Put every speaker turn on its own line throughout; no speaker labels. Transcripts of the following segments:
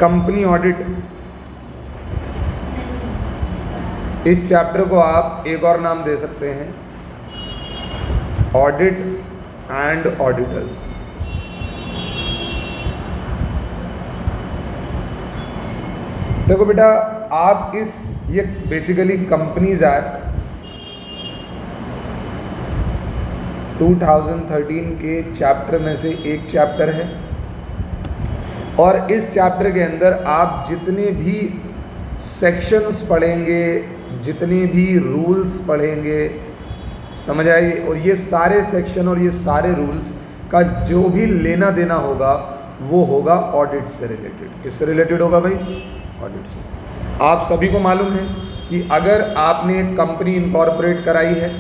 Company audit, इस chapter को आप एक और नाम दे सकते हैं, ऑडिट एंड ऑडिटर्स। देखो बेटा, आप ये बेसिकली कंपनीज एक्ट 2013 के चैप्टर में से एक चैप्टर है, और इस चैप्टर के अंदर आप जितने भी सेक्शंस पढ़ेंगे, जितने भी रूल्स पढ़ेंगे, समझ आई, और ये सारे सेक्शन और ये सारे रूल्स का जो भी लेना देना होगा वो होगा ऑडिट से रिलेटेड। किससे रिलेटेड होगा भाई? ऑडिट से। आप सभी को मालूम है कि अगर आपने एक कंपनी इनकॉर्पोरेट कराई है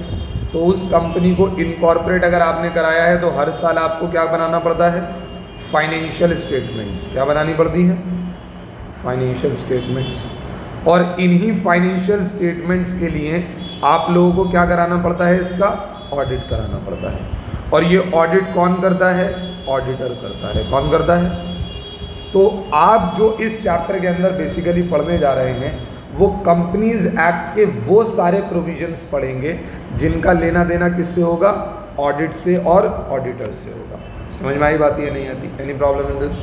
तो उस कंपनी को इनकॉर्पोरेट अगर आपने कराया है तो हर साल आपको क्या बनाना पड़ता है? Financial statements. क्या बनानी पड़ती है? Financial statements. और इन्हीं फाइनेंशियल स्टेटमेंट्स के लिए आप लोगों को क्या कराना पड़ता है? इसका ऑडिट कराना पड़ता है। और ये ऑडिट कौन करता है? ऑडिटर करता है। कौन करता है? तो आप जो इस चैप्टर के अंदर बेसिकली पढ़ने जा रहे हैं वो कंपनीज एक्ट के वो सारे प्रोविजंस पढ़ेंगे जिनका लेना देना किससे होगा? ऑडिट से और ऑडिटर्स से होगा। समझ में आई बात? या नहीं आती? Any problem in this?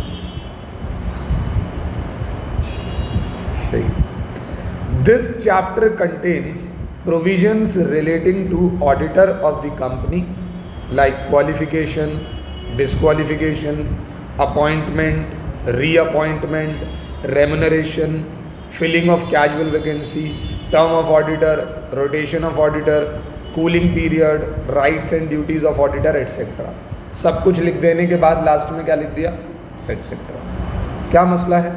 This chapter contains provisions relating to auditor of the company like qualification, disqualification, appointment, reappointment, remuneration, filling of casual vacancy, term of auditor, rotation of auditor, cooling period, rights and duties of auditor, etc. सब कुछ लिख देने के बाद last में क्या लिख दिया? etc. क्या मसला है?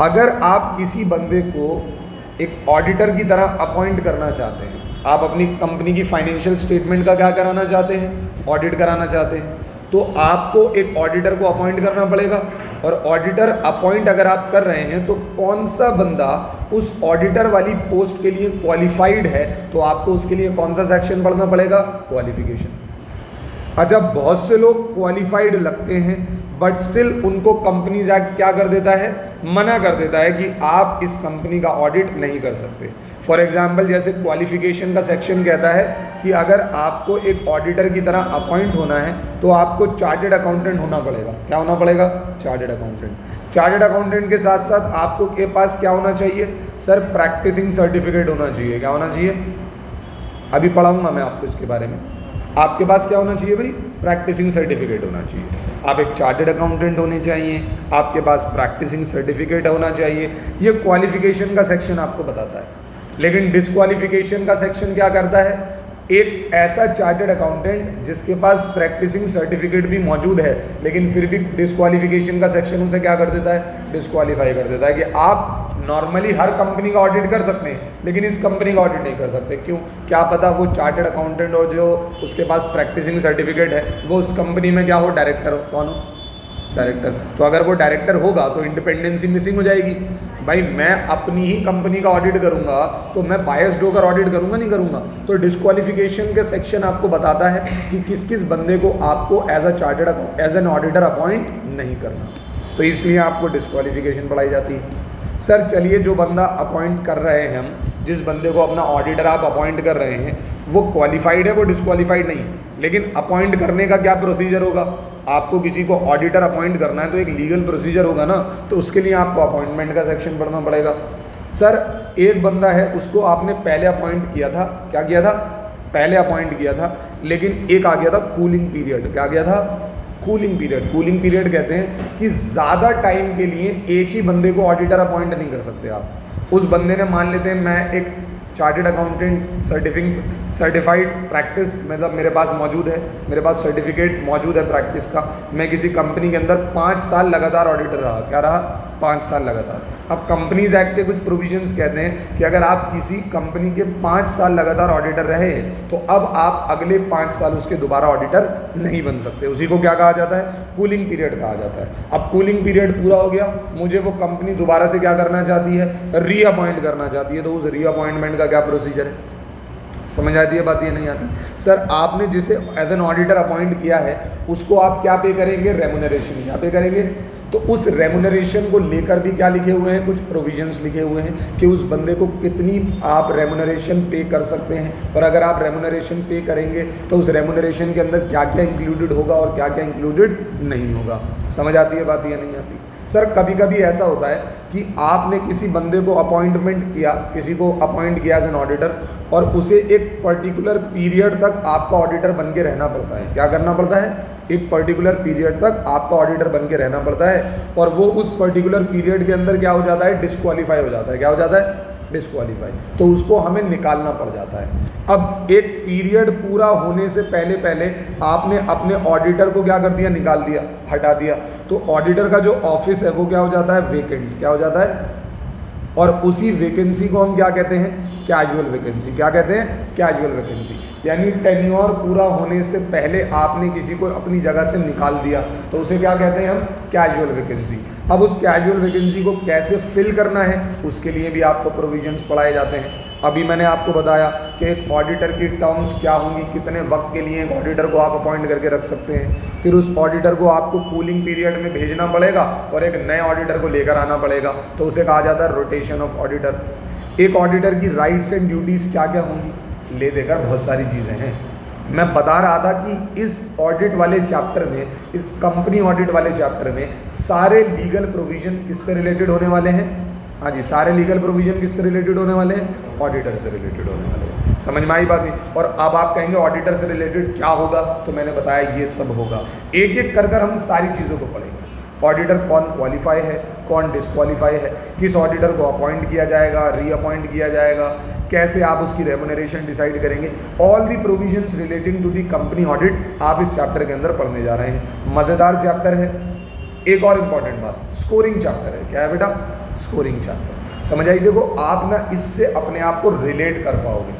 अगर आप किसी बंदे को एक ऑडिटर की तरह अपॉइंट करना चाहते हैं, आप अपनी कंपनी की फाइनेंशियल स्टेटमेंट का क्या कराना चाहते हैं? ऑडिट कराना चाहते हैं, तो आपको एक ऑडिटर को अपॉइंट करना पड़ेगा। और ऑडिटर अपॉइंट अगर आप कर रहे हैं तो कौन सा बंदा उस ऑडिटर वाली पोस्ट के लिए क्वालिफाइड है, तो आपको उसके लिए कौन सा सेक्शन पढ़ना पड़ेगा? क्वालिफिकेशन। अच्छा, बहुत से लोग क्वालिफाइड लगते हैं बट स्टिल उनको कंपनीज एक्ट क्या कर देता है? मना कर देता है कि आप इस कंपनी का ऑडिट नहीं कर सकते। फॉर एग्जाम्पल, जैसे क्वालिफिकेशन का सेक्शन कहता है कि अगर आपको एक ऑडिटर की तरह अपॉइंट होना है तो आपको चार्टेड अकाउंटेंट होना पड़ेगा। क्या होना पड़ेगा? Chartered accountant. चार्टेड अकाउंटेंट के साथ साथ आपको के पास क्या होना चाहिए? सर, प्रैक्टिसिंग सर्टिफिकेट होना चाहिए। क्या होना चाहिए? अभी पढ़ाऊंगा मैं आपको इसके बारे में। आपके पास क्या होना चाहिए भाई? प्रैक्टिसिंग सर्टिफिकेट होना चाहिए। आप एक चार्टेड अकाउंटेंट होने चाहिए, आपके पास प्रैक्टिसिंग सर्टिफिकेट होना चाहिए। ये क्वालिफिकेशन का सेक्शन आपको बताता है। लेकिन डिस्क्वालिफिकेशन का सेक्शन क्या करता है? एक ऐसा चार्टेड अकाउंटेंट जिसके पास प्रैक्टिसिंग सर्टिफिकेट भी मौजूद है लेकिन फिर भी डिस्क्वालिफिकेशन का सेक्शन उसे क्या कर देता है? डिस्क्वालीफाई कर देता है कि आप नॉर्मली हर कंपनी का ऑडिट कर सकते हैं लेकिन इस कंपनी का ऑडिट नहीं कर सकते। क्यों? क्या पता वो चार्टेड अकाउंटेंट और जो उसके पास प्रैक्टिसिंग सर्टिफिकेट है वो उस कंपनी में क्या हो? डायरेक्टर हो। कौन हो? डायरेक्टर। तो अगर वो डायरेक्टर होगा तो इंडिपेंडेंसी मिसिंग हो जाएगी। भाई, मैं अपनी ही कंपनी का ऑडिट करूंगा तो मैं बायस्ड होकर ऑडिट करूंगा? नहीं करूंगा। तो डिस्क्वालिफिकेशन के सेक्शन आपको बताता है कि किस किस बंदे को आपको एज एन ऑडिटर अपॉइंट नहीं करना। तो इसलिए आपको डिस्क्वालिफिकेशन पढ़ाई जाती है। सर चलिए, जो बंदा अपॉइंट कर रहे हैं हम, जिस बंदे को अपना ऑडिटर आप अपॉइंट कर रहे हैं वो क्वालिफाइड है, वो डिस्क्वालीफाइड नहीं, लेकिन अपॉइंट करने का क्या प्रोसीजर होगा? आपको किसी को ऑडिटर अपॉइंट करना है तो एक लीगल प्रोसीजर होगा ना, तो उसके लिए आपको अपॉइंटमेंट का सेक्शन पढ़ना पड़ेगा। सर, एक बंदा है, उसको आपने पहले अपॉइंट किया था। क्या किया था? पहले अपॉइंट किया था, लेकिन एक आ गया था कूलिंग पीरियड। क्या गया था? Cooling period. कूलिंग पीरियड कहते हैं कि ज़्यादा टाइम के लिए एक ही बंदे को ऑडिटर अपॉइंट नहीं कर सकते आप। उस बंदे ने, मान लेते हैं मैं एक चार्टेड अकाउंटेंट सर्टिफाइड प्रैक्टिस मतलब मेरे पास मौजूद है, मेरे पास सर्टिफिकेट मौजूद है प्रैक्टिस का। मैं किसी कंपनी के अंदर 5 साल लगातार ऑडिटर रहा। क्या रहा? 5 साल लगातार। अब कंपनीज एक्ट के कुछ प्रोविजंस कहते हैं कि अगर आप किसी कंपनी के 5 साल लगातार ऑडिटर रहे तो अब आप अगले 5 साल उसके दोबारा ऑडिटर नहीं बन सकते। उसी को क्या कहा जाता है? कूलिंग पीरियड कहा जाता है। अब कूलिंग पीरियड पूरा हो गया, मुझे वो कंपनी दोबारा से क्या करना चाहती है? रीअपॉइंट करना चाहती है। तो उस रीअपॉइंटमेंट का क्या प्रोसीजर है? समझ आती है बात, ये नहीं आती? सर आपने जिसे एज एन ऑडिटर अपॉइंट किया है उसको आप क्या पे करेंगे? रेमुनरेशन। क्या पे करेंगे? तो उस रेमुनरेशन को लेकर भी क्या लिखे हुए हैं? कुछ प्रोविजंस लिखे हुए हैं कि उस बंदे को कितनी आप रेमुनरेशन पे कर सकते हैं, और अगर आप रेमुनरेशन पे करेंगे तो उस रेमुनरेशन के अंदर क्या क्या इंक्लूडेड होगा और क्या क्या इंक्लूडेड नहीं होगा। समझ आती है बात, ये नहीं आती? सर कभी कभी ऐसा होता है कि आपने किसी बंदे को अपॉइंटमेंट किया, किसी को अपॉइंट किया एज एन ऑडिटर, और उसे एक पर्टिकुलर पीरियड तक आपका ऑडिटर बन के रहना पड़ता है। क्या करना पड़ता है? एक पर्टिकुलर पीरियड तक आपका ऑडिटर बन के रहना पड़ता है, और वो उस पर्टिकुलर पीरियड के अंदर क्या हो जाता है? डिस्क्वालीफाई हो जाता है। क्या हो जाता है? डिस्क्वालीफाई। तो उसको हमें निकालना पड़ जाता है। अब एक पीरियड पूरा होने से पहले पहले आपने अपने ऑडिटर को क्या कर दिया? निकाल दिया, हटा दिया। तो ऑडिटर का जो ऑफिस है वो क्या हो जाता है? वेकेंट। क्या हो जाता है? और उसी वैकेंसी को हम क्या कहते हैं? Casual vacancy. क्या कहते हैं? Casual vacancy. यानी टेन्योर पूरा होने से पहले आपने किसी को अपनी जगह से निकाल दिया तो उसे क्या कहते हैं हम? Casual vacancy. अब उस कैजुअल वैकेंसी को कैसे फिल करना है उसके लिए भी आपको प्रोविजंस पढ़ाए जाते हैं। अभी मैंने आपको बताया कि एक ऑडिटर की टर्म्स क्या होंगी, कितने वक्त के लिए एक ऑडिटर को आप अपॉइंट करके रख सकते हैं, फिर उस ऑडिटर को आपको कूलिंग पीरियड में भेजना पड़ेगा और एक नए ऑडिटर को लेकर आना पड़ेगा, तो उसे कहा जाता है रोटेशन ऑफ ऑडिटर। एक ऑडिटर की राइट्स एंड ड्यूटीज़ क्या क्या होंगी? ले देकर बहुत सारी चीज़ें हैं। मैं बता रहा था कि इस ऑडिट वाले चैप्टर में, इस कंपनी ऑडिट वाले चैप्टर में सारे लीगल प्रोविजन किससे रिलेटेड होने वाले हैं? हाँ जी, सारे लीगल प्रोविजन किससे रिलेटेड होने वाले हैं? ऑडिटर से रिलेटेड होने वाले हैं। समझ में आई बात नहीं? और अब आप कहेंगे ऑडिटर से रिलेटेड क्या होगा, तो मैंने बताया ये सब होगा। एक एक कर हम सारी चीज़ों को पढ़ेंगे। ऑडिटर कौन क्वालिफाई है, कौन डिस्क्वालीफाई है, किस ऑडिटर को अपॉइंट किया जाएगा, रीअपॉइंट किया जाएगा, कैसे आप उसकी रेमुनरेशन डिसाइड करेंगे। All the provisions relating to the company audit आप इस चैप्टर के अंदर पढ़ने जा रहे हैं। मज़ेदार चैप्टर है। एक और इम्पॉर्टेंट बात, स्कोरिंग चैप्टर है। क्या है बेटा? Scoring chapter. समझ आई? देखो आप ना इससे अपने आप को रिलेट कर पाओगे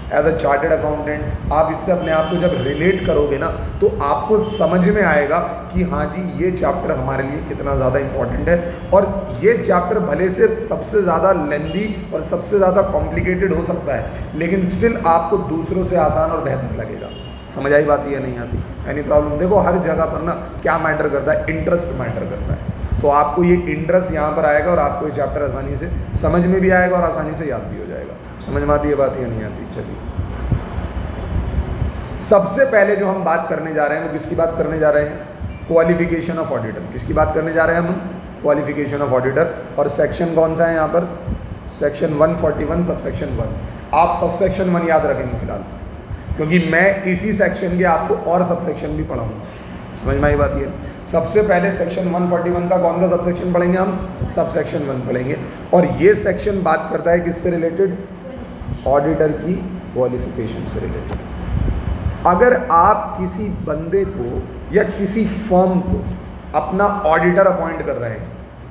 एज अ चार्टर्ड अकाउंटेंट। आप इससे अपने आप को जब रिलेट करोगे ना तो आपको समझ में आएगा कि हाँ जी ये चैप्टर हमारे लिए कितना ज़्यादा इम्पॉर्टेंट है, और ये चैप्टर भले से सबसे ज़्यादा लेंदी और सबसे ज़्यादा कॉम्प्लिकेटेड हो सकता है, लेकिन स्टिल आपको दूसरों से आसान और बेहतर लगेगा। समझ आई बात? ये नहीं आती? Any problem? देखो हर जगह पर ना क्या मैटर करता है? इंटरेस्ट मैटर करता है। तो आपको ये इंटरेस्ट यहाँ पर आएगा और आपको ये चैप्टर आसानी से समझ में भी आएगा और आसानी से याद भी हो जाएगा। समझ में आती है बात? ये नहीं आती? चलिए, सबसे पहले जो हम बात करने जा रहे हैं वो किसकी बात करने जा रहे हैं? Qualification of auditor. किसकी बात करने जा रहे हैं हम? Qualification of auditor. और सेक्शन कौन सा है यहाँ पर? Section 141 subsection 1। आप सबसेक्शन 1 याद रखेंगे फिलहाल, क्योंकि मैं इसी सेक्शन के आपको और सबसेक्शन भी पढ़ाऊंगा। समझ में आई बात? ये सबसे पहले सेक्शन 141 का कौन सा सबसेक्शन पढ़ेंगे हम? सबसेक्शन 1 पढ़ेंगे। और ये सेक्शन बात करता है किससे रिलेटेड? ऑडिटर की क्वालिफिकेशन से रिलेटेड। अगर आप किसी बंदे को या किसी फर्म को अपना ऑडिटर अपॉइंट कर रहे हैं,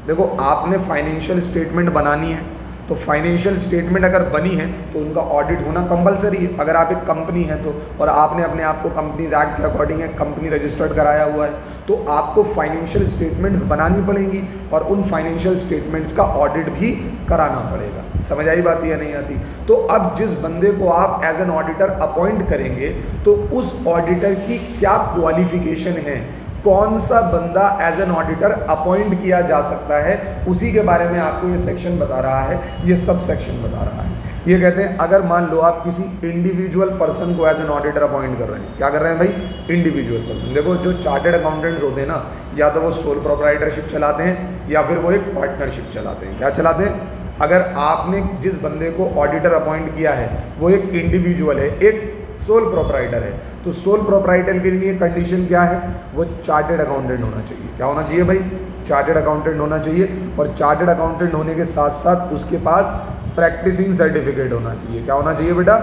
देखो आपने फाइनेंशियल स्टेटमेंट बनानी है, तो फाइनेंशियल स्टेटमेंट अगर बनी है तो उनका ऑडिट होना कंपलसरी है। अगर आप एक कंपनी है तो, और आपने अपने आप को कंपनीज एक्ट के अकॉर्डिंग एक कंपनी रजिस्टर्ड कराया हुआ है, तो आपको फाइनेंशियल स्टेटमेंट्स बनानी पड़ेंगी और उन फाइनेंशियल स्टेटमेंट्स का ऑडिट भी कराना पड़ेगा। समझ आई बात? या नहीं आती? तो अब जिस बंदे को आप एज एन ऑडिटर अपॉइंट करेंगे तो उस ऑडिटर की क्या क्वालिफिकेशन है, कौन सा बंदा एज एन ऑडिटर अपॉइंट किया जा सकता है, उसी के बारे में आपको ये सेक्शन बता रहा है, ये सब सेक्शन बता रहा है। ये कहते हैं अगर मान लो आप किसी इंडिविजुअल पर्सन को एज एन ऑडिटर अपॉइंट कर रहे हैं, क्या कर रहे हैं भाई? Individual person. देखो जो चार्टर्ड अकाउंटेंट्स होते हैं ना, या तो वो सोल प्रोप्राइटरशिप चलाते हैं या फिर वो एक पार्टनरशिप चलाते हैं। क्या चलाते हैं? अगर आपने जिस बंदे को ऑडिटर अपॉइंट किया है वो एक इंडिविजुअल है, एक सोल प्रोप्राइटर है, तो सोल प्रोप्राइटर के लिए कंडीशन क्या है? वो चार्टर्ड अकाउंटेंट होना चाहिए। क्या होना चाहिए भाई? चार्टर्ड अकाउंटेंट होना चाहिए। और चार्टर्ड अकाउंटेंट होने के साथ साथ उसके पास प्रैक्टिसिंग सर्टिफिकेट होना चाहिए। क्या होना चाहिए बेटा?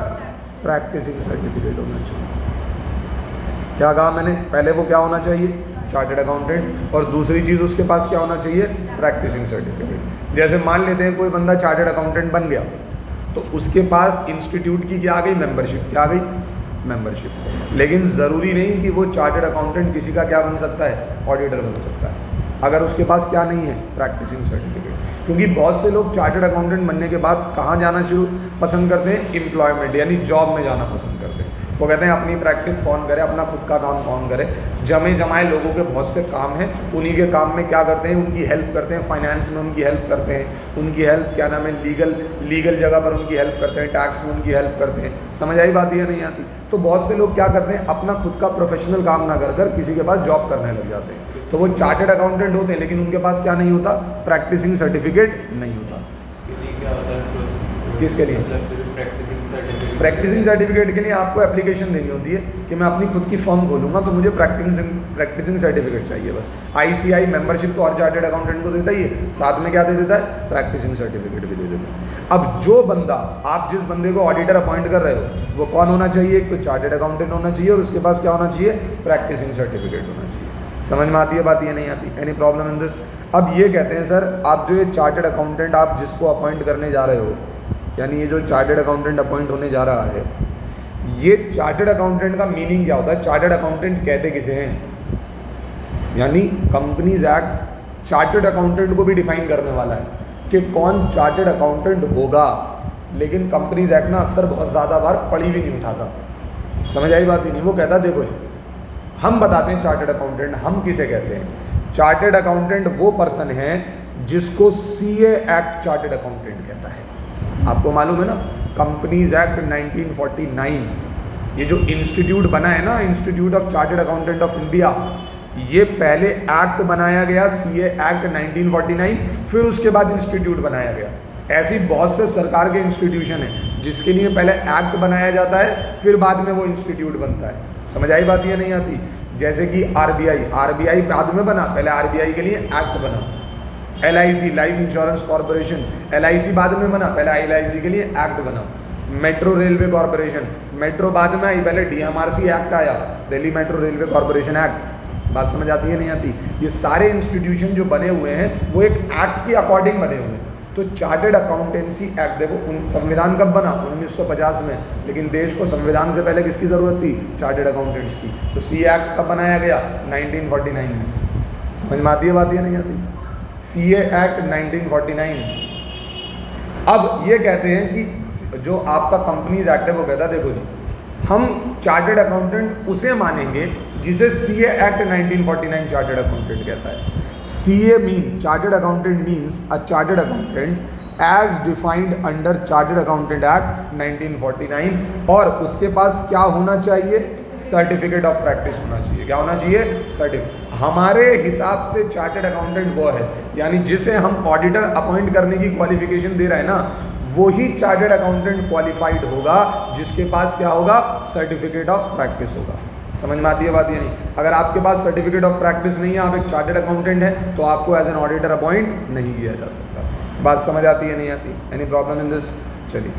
प्रैक्टिसिंग सर्टिफिकेट होना चाहिए। क्या कहा मैंने? पहले वो क्या होना चाहिए? चार्टर्ड अकाउंटेंट, और दूसरी चीज़ उसके पास क्या होना चाहिए? Practicing certificate. जैसे मान लेते हैं कोई बंदा चार्टर्ड अकाउंटेंट बन गया तो उसके पास इंस्टीट्यूट की क्या आ गई? मेंबरशिप। क्या आ गई? मेंबरशिप। लेकिन ज़रूरी नहीं कि वो चार्टर्ड अकाउंटेंट किसी का क्या बन सकता है? ऑडिटर बन सकता है। अगर उसके पास क्या नहीं है, प्रैक्टिसिंग सर्टिफिकेट। क्योंकि बहुत से लोग चार्टर्ड अकाउंटेंट बनने के बाद कहाँ जाना पसंद करते हैं, एम्प्लॉयमेंट यानी जॉब में जाना पसंद करते हैं। वो कहते हैं अपनी प्रैक्टिस कौन करे, अपना खुद का काम कौन करे, जमे जमाए लोगों के बहुत से काम हैं, उन्हीं के काम में क्या करते हैं, उनकी हेल्प करते हैं, फाइनेंस में उनकी हेल्प करते हैं, उनकी हेल्प क्या नाम है, लीगल जगह पर उनकी हेल्प करते हैं, टैक्स में उनकी हेल्प करते हैं। समझ आई बात या नहीं आती? तो बहुत से लोग क्या करते हैं, अपना खुद का प्रोफेशनल काम ना कर किसी के पास जॉब करने लग जाते हैं। तो वो चार्टर्ड अकाउंटेंट होते हैं, लेकिन उनके पास क्या नहीं होता, प्रैक्टिसिंग सर्टिफिकेट नहीं होता। किसके लिए? प्रैक्टिसिंग सर्टिफिकेट के लिए आपको एप्लीकेशन देनी होती है कि मैं अपनी खुद की फर्म खोलूंगा तो मुझे प्रैक्टिसिंग सर्टिफिकेट चाहिए बस। आईसीआई मेंबरशिप तो और चार्टर्ड अकाउंटेंट को देता ही है, साथ में क्या दे देता है, प्रैक्टिसिंग सर्टिफिकेट भी दे देता है। अब जो बंदा, आप जिस बंदे को ऑडिटर अपॉइंट कर रहे हो वो कौन होना चाहिए, एक तो चार्टर्ड अकाउंटेंट होना चाहिए और उसके पास क्या होना चाहिए, प्रैक्टिसिंग सर्टिफिकेट होना चाहिए। समझ में आती है बात या नहीं आती? Any problem in this? अब ये कहते हैं सर, आप जो ये चार्टर्ड अकाउंटेंट आप जिसको अपॉइंट करने जा रहे हो, यानी ये जो चार्टर्ड अकाउंटेंट अपॉइंट होने जा रहा है, ये चार्टर्ड अकाउंटेंट का मीनिंग क्या होता है, चार्टर्ड अकाउंटेंट कहते किसे हैं? यानी कंपनीज एक्ट चार्टर्ड अकाउंटेंट को भी डिफाइन करने वाला है कि कौन चार्टर्ड अकाउंटेंट होगा। लेकिन कंपनीज एक्ट ना अक्सर बहुत ज़्यादा बार पड़ी भी नहीं उठाता। समझ आई बात ही नहीं? वो कहता देखो जी, हम बताते हैं चार्टर्ड अकाउंटेंट हम किसे कहते हैं। चार्टर्ड अकाउंटेंट वो पर्सन है जिसको सीए एक्ट चार्टर्ड अकाउंटेंट कहता है। आपको मालूम है ना, कंपनीज एक्ट 1949, ये जो इंस्टीट्यूट बना है ना, institute of chartered accountant of India, ये पहले एक्ट बनाया गया सीए एक्ट 1949, फिर उसके बाद इंस्टीट्यूट बनाया गया। ऐसी बहुत से सरकार के इंस्टीट्यूशन हैं जिसके लिए पहले एक्ट बनाया जाता है, फिर बाद में वो इंस्टीट्यूट बनता है। समझ आई बात या नहीं आती? जैसे कि आरबीआई बाद में बना, पहले आरबीआई के लिए एक्ट बना। LIC life insurance corporation, LIC बाद में बना, पहले एलआईसी के लिए एक्ट बना। मेट्रो रेलवे कॉर्पोरेशन, मेट्रो बाद में आई, पहले डीएमआरसी एक्ट आया, Delhi metro railway corporation act. बात समझ आती है नहीं आती? ये सारे इंस्टीट्यूशन जो बने हुए हैं वो एक एक्ट के अकॉर्डिंग बने हुए हैं। तो चार्टर्ड अकाउंटेंसी एक्ट देखो, संविधान कब बना, 1950 में, लेकिन देश को संविधान से पहले किसकी ज़रूरत थी, चार्टर्ड अकाउंटेंट्स की। तो सी एक्ट कब बनाया गया, 1949 में। समझ में आती है बात या नहीं आती? CA act 1949। अब ये कहते हैं कि जो आपका कंपनीज एक्ट है वो कहता है देखो जी, हम चार्टर्ड अकाउंटेंट उसे मानेंगे जिसे सीए एक्ट 1949 चार्टर्ड अकाउंटेंट कहता है। CA mean chartered accountant means a chartered accountant as defined under chartered accountant act 1949, और उसके पास क्या होना चाहिए, सर्टिफिकेट ऑफ प्रैक्टिस होना चाहिए। क्या होना चाहिए, सर्टिफिकेट। हमारे हिसाब से चार्टर्ड अकाउंटेंट वो है, यानी जिसे हम ऑडिटर अपॉइंट करने की क्वालिफिकेशन दे रहे हैं ना, वो ही चार्टर्ड अकाउंटेंट क्वालिफाइड होगा जिसके पास क्या होगा, सर्टिफिकेट ऑफ प्रैक्टिस होगा। समझ में आती है बात या नहीं? अगर आपके पास सर्टिफिकेट ऑफ प्रैक्टिस नहीं है, आप एक चार्टर्ड अकाउंटेंट है, तो आपको एज एन ऑडिटर अपॉइंट नहीं किया जा सकता। बात समझ आती है नहीं आती? Any problem in this? चलिए,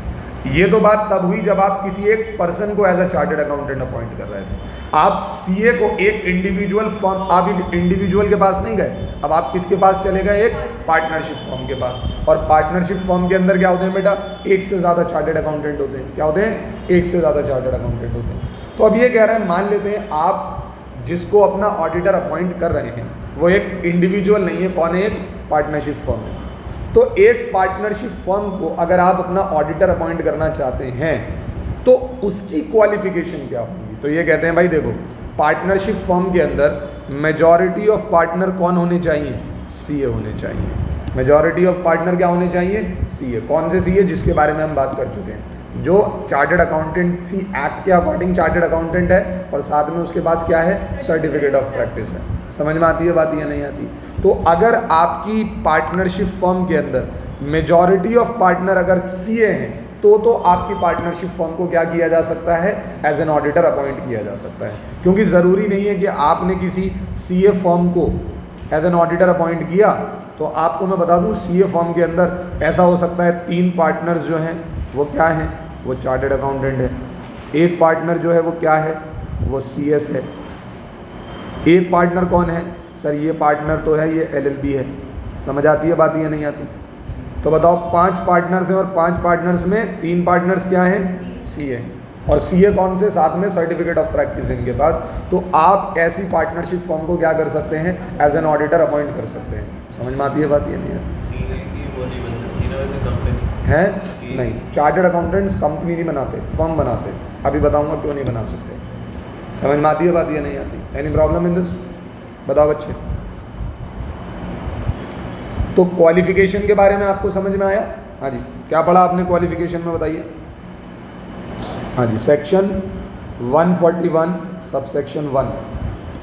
ये तो बात तब हुई जब आप किसी एक पर्सन को as a chartered accountant appoint कर रहे थे। आप सीए को एक इंडिविजुअल फर्म, आप इंडिविजुअल के पास नहीं गए, अब आप किसके पास चले गए, एक पार्टनरशिप फर्म के पास। और पार्टनरशिप फर्म के अंदर क्या होते हैं बेटा, एक से ज़्यादा चार्टर्ड अकाउंटेंट होते हैं। क्या होते हैं, एक से ज़्यादा चार्टर्ड अकाउंटेंट होते हैं। तो अब ये कह रहे हैं, मान लेते हैं आप जिसको अपना ऑडिटर अपॉइंट कर रहे हैं वो एक इंडिविजुअल नहीं है, कौन है, एक पार्टनरशिप फर्म है। तो एक पार्टनरशिप फर्म को अगर आप अपना ऑडिटर अपॉइंट करना चाहते हैं तो उसकी क्वालिफिकेशन क्या होगी? तो ये कहते हैं भाई देखो, पार्टनरशिप फर्म के अंदर मेजॉरिटी ऑफ पार्टनर कौन होने चाहिए, सीए होने चाहिए। मेजॉरिटी ऑफ पार्टनर क्या होने चाहिए, सीए। कौन से सीए, जिसके बारे में हम बात कर चुके हैं, जो चार्टर्ड अकाउंटेंसी एक्ट के अकॉर्डिंग चार्टर्ड अकाउंटेंट है और साथ में उसके पास क्या है, सर्टिफिकेट ऑफ प्रैक्टिस है। समझ में आती है बात या नहीं आती? तो अगर आपकी पार्टनरशिप फर्म के अंदर मेजॉरिटी ऑफ पार्टनर अगर सीए हैं तो आपकी पार्टनरशिप फर्म को क्या किया जा सकता है, एज एन ऑडिटर अपॉइंट किया जा सकता है। क्योंकि ज़रूरी नहीं है कि आपने किसी सीए फर्म को एज एन ऑडिटर अपॉइंट किया, तो आपको मैं बता दूं सीए फर्म के अंदर ऐसा हो सकता है 3 पार्टनर्स जो हैं वो क्या हैं, वो चार्टर्ड अकाउंटेंट है। एक पार्टनर जो है वो क्या है, वो सीएस है। एक पार्टनर कौन है, सर ये पार्टनर तो है ये एलएलबी है। समझ आती है बात या नहीं आती? तो बताओ 5 पार्टनर्स हैं और 5 पार्टनर्स में 3 पार्टनर्स क्या हैं, सीए। और सीए कौन से, साथ में सर्टिफिकेट ऑफ प्रैक्टिस इनके पास। तो आप ऐसी पार्टनरशिप फर्म को क्या कर सकते हैं, एज एन ऑडिटर अपॉइंट कर सकते हैं। समझ में आती है बात, ये नहीं आती है? नहीं, चार्टर्ड अकाउंटेंट्स कंपनी नहीं बनाते, फर्म बनाते। अभी बताऊंगा क्यों नहीं बना सकते। समझ में आती है बात, ये नहीं आती? Any problem in this? बताओ बच्चे। तो क्वालिफिकेशन के बारे में आपको समझ में आया? हाँ जी, क्या पढ़ा आपने क्वालिफिकेशन में, बताइए। हाँ जी, सेक्शन 141 सबसेक्शन 1,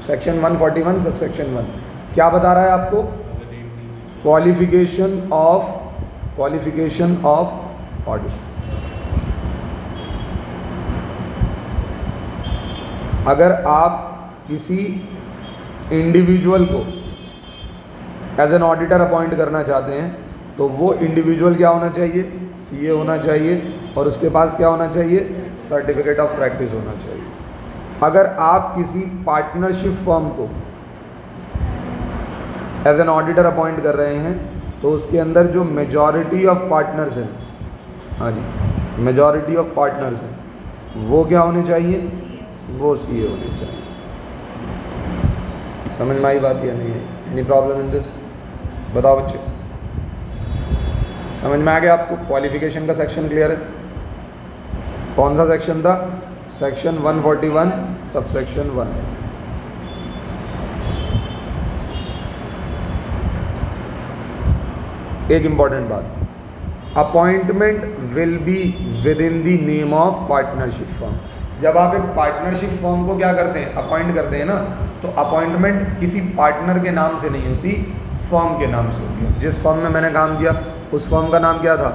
सेक्शन 141 सबसेक्शन 1 क्या बता रहा है आपको? Qualification of audit. अगर आप किसी इंडिविजुअल को एज एन ऑडिटर अपॉइंट करना चाहते हैं तो वो इंडिविजुअल क्या होना चाहिए? सीए होना चाहिए, और उसके पास क्या होना चाहिए? सर्टिफिकेट ऑफ प्रैक्टिस होना चाहिए। अगर आप किसी पार्टनरशिप फर्म को एज एन ऑडिटर अपॉइंट कर रहे हैं तो उसके अंदर जो मेजॉरिटी ऑफ पार्टनर्स हैं, हाँ जी, मेजॉरिटी ऑफ पार्टनर्स हैं, वो क्या होने चाहिए? वो सीए होने चाहिए। समझ में आई बात या नहीं है? Any problem in this? बताओ बच्चे, समझ में आ गया आपको? क्वालिफिकेशन का सेक्शन क्लियर है? कौन सा सेक्शन था? Section 141 subsection 1। एक इंपॉर्टेंट बात, appointment will be with in the name of partnership firm. जब आप एक पार्टनरशिप फर्म को क्या करते हैं? अपॉइंट करते हैं ना, तो अपॉइंटमेंट किसी पार्टनर के नाम से नहीं होती, फर्म के नाम से होती है। जिस फर्म में मैंने काम किया उस फर्म का नाम क्या था?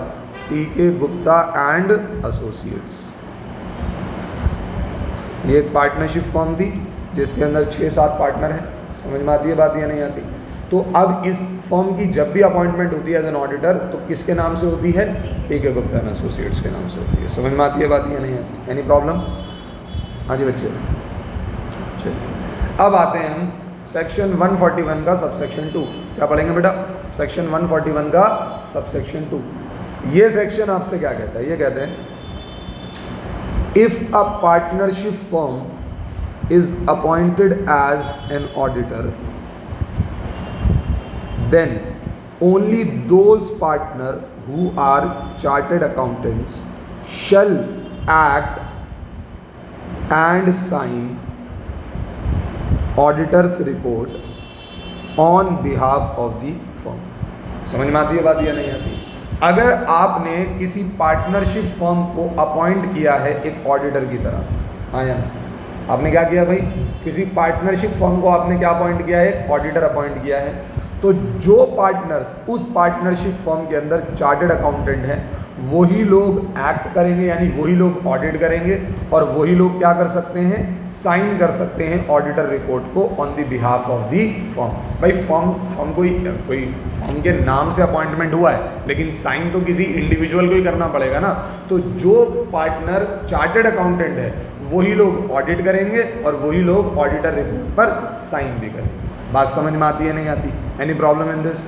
टीके गुप्ता एंड एसोसिएट्स। ये एक पार्टनरशिप फर्म थी जिसके अंदर 6-7 पार्टनर हैं। समझ में आती है बात या नहीं आती? तो अब इस फर्म की जब भी अपॉइंटमेंट होती है एज एन ऑडिटर तो किसके नाम से होती है? टीके गुप्ता एंड एसोसिएट्स के नाम से होती है। समझ में आती है बात या नहीं आती? Any problem? हाँ जी बच्चे, चलिए अब आते हैं हम सेक्शन 141 का सबसेक्शन 2। क्या पढ़ेंगे बेटा? सेक्शन 141 का सबसेक्शन 2। ये सेक्शन आपसे क्या कहता है? ये कहते हैं, if a partnership firm is appointed as an auditor then only those partner who are chartered accountants shall act and sign auditor's report on behalf of the firm। समझ में आती है बात या नहीं आती? अगर आपने किसी पार्टनरशिप फर्म को अपॉइंट किया है एक ऑडिटर की तरह, आया ना? आपने क्या किया भाई? किसी पार्टनरशिप फर्म को आपने क्या अपॉइंट किया है? एक ऑडिटर अपॉइंट किया है। तो जो पार्टनर्स उस पार्टनरशिप फर्म के अंदर चार्टर्ड अकाउंटेंट हैं वही लोग एक्ट करेंगे, यानी वही लोग ऑडिट करेंगे, और वही लोग क्या कर सकते हैं? साइन कर सकते हैं ऑडिटर रिपोर्ट को on the behalf of the firm. भाई फर्म कोई फर्म के नाम से अपॉइंटमेंट हुआ है, लेकिन साइन तो किसी इंडिविजुअल को ही करना पड़ेगा ना। तो जो पार्टनर चार्टर्ड अकाउंटेंट है वही लोग ऑडिट करेंगे और वही लोग ऑडिटर रिपोर्ट पर साइन भी करेंगे। बात समझ में आती है नहीं आती? Any problem in this?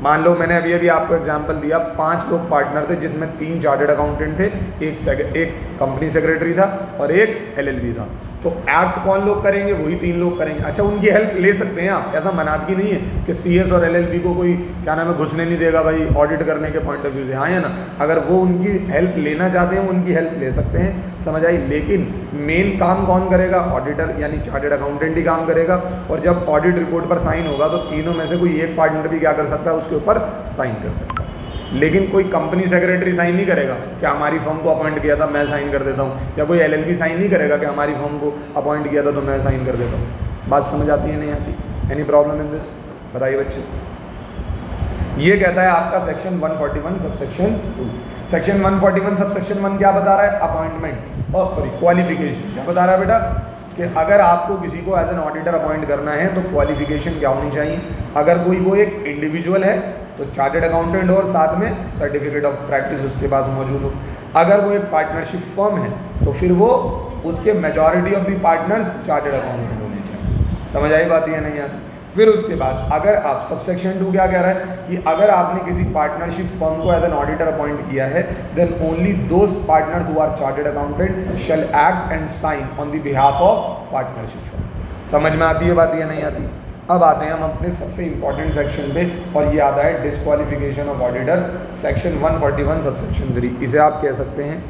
मान लो मैंने अभी आपको एग्जांपल दिया, 5 लोग पार्टनर थे जिसमें 3 चार्टर्ड अकाउंटेंट थे, एक कंपनी सेक्रेटरी था और एक एलएलबी था। तो एक्ट कौन लोग करेंगे? वही 3 लोग करेंगे। अच्छा, उनकी हेल्प ले सकते हैं आप, ऐसा मनादगी नहीं है कि सीएस और एलएलबी को कोई क्या नाम है घुसने नहीं देगा भाई ऑडिट करने के पॉइंट ऑफ व्यू से, हाँ या ना? अगर वो उनकी हेल्प लेना चाहते हैं वो उनकी हेल्प ले सकते हैं, समझ आई? लेकिन मेन काम कौन करेगा? ऑडिटर यानी चार्टर्ड अकाउंटेंट ही काम करेगा। और जब ऑडिट रिपोर्ट पर साइन होगा तो तीनों में से कोई एक पार्टनर भी क्या कर सकता है? उसके ऊपर साइन कर सकता है। लेकिन कोई कंपनी सेक्रेटरी साइन नहीं करेगा कि हमारी फर्म को अपॉइंट किया था मैं साइन कर देता हूँ, या कोई एलएलबी साइन नहीं करेगा कि हमारी फर्म को अपॉइंट किया था तो मैं साइन कर देता हूँ। बात समझ आती है नहीं आती? Any problem in this? बताइए बच्चे। ये कहता है आपका सेक्शन 141 सबसेक्शन 2। सेक्शन 141 सबसेक्शन 1 क्या बता रहा है? अपॉइंटमेंट और क्वालिफिकेशन। क्या बता रहा है बेटा? कि अगर आपको किसी को एज एन ऑडिटर अपॉइंट करना है तो क्वालिफिकेशन क्या होनी चाहिए? अगर कोई वो एक इंडिविजुअल है तो चार्टर्ड अकाउंटेंट और साथ में सर्टिफिकेट ऑफ प्रैक्टिस उसके पास मौजूद हो। अगर वो एक पार्टनरशिप फर्म है तो फिर वो उसके majority of the partners chartered accountant होने चाहिए। समझ आई बात या नहीं आती? फिर उसके बाद अगर आप सबसेक्शन 2 क्या कह रहा है कि अगर आपने किसी पार्टनरशिप फर्म को एज एन ऑडिटर अपॉइंट किया है, then only those partners who are chartered accountant shall act and sign on the behalf of partnership firm. समझ में आती है बात या नहीं आती? अब आते हैं हम अपने सबसे इंपॉर्टेंट सेक्शन पे, और ये आता है disqualification of auditor, section 141 subsection 3। इसे आप कह सकते हैं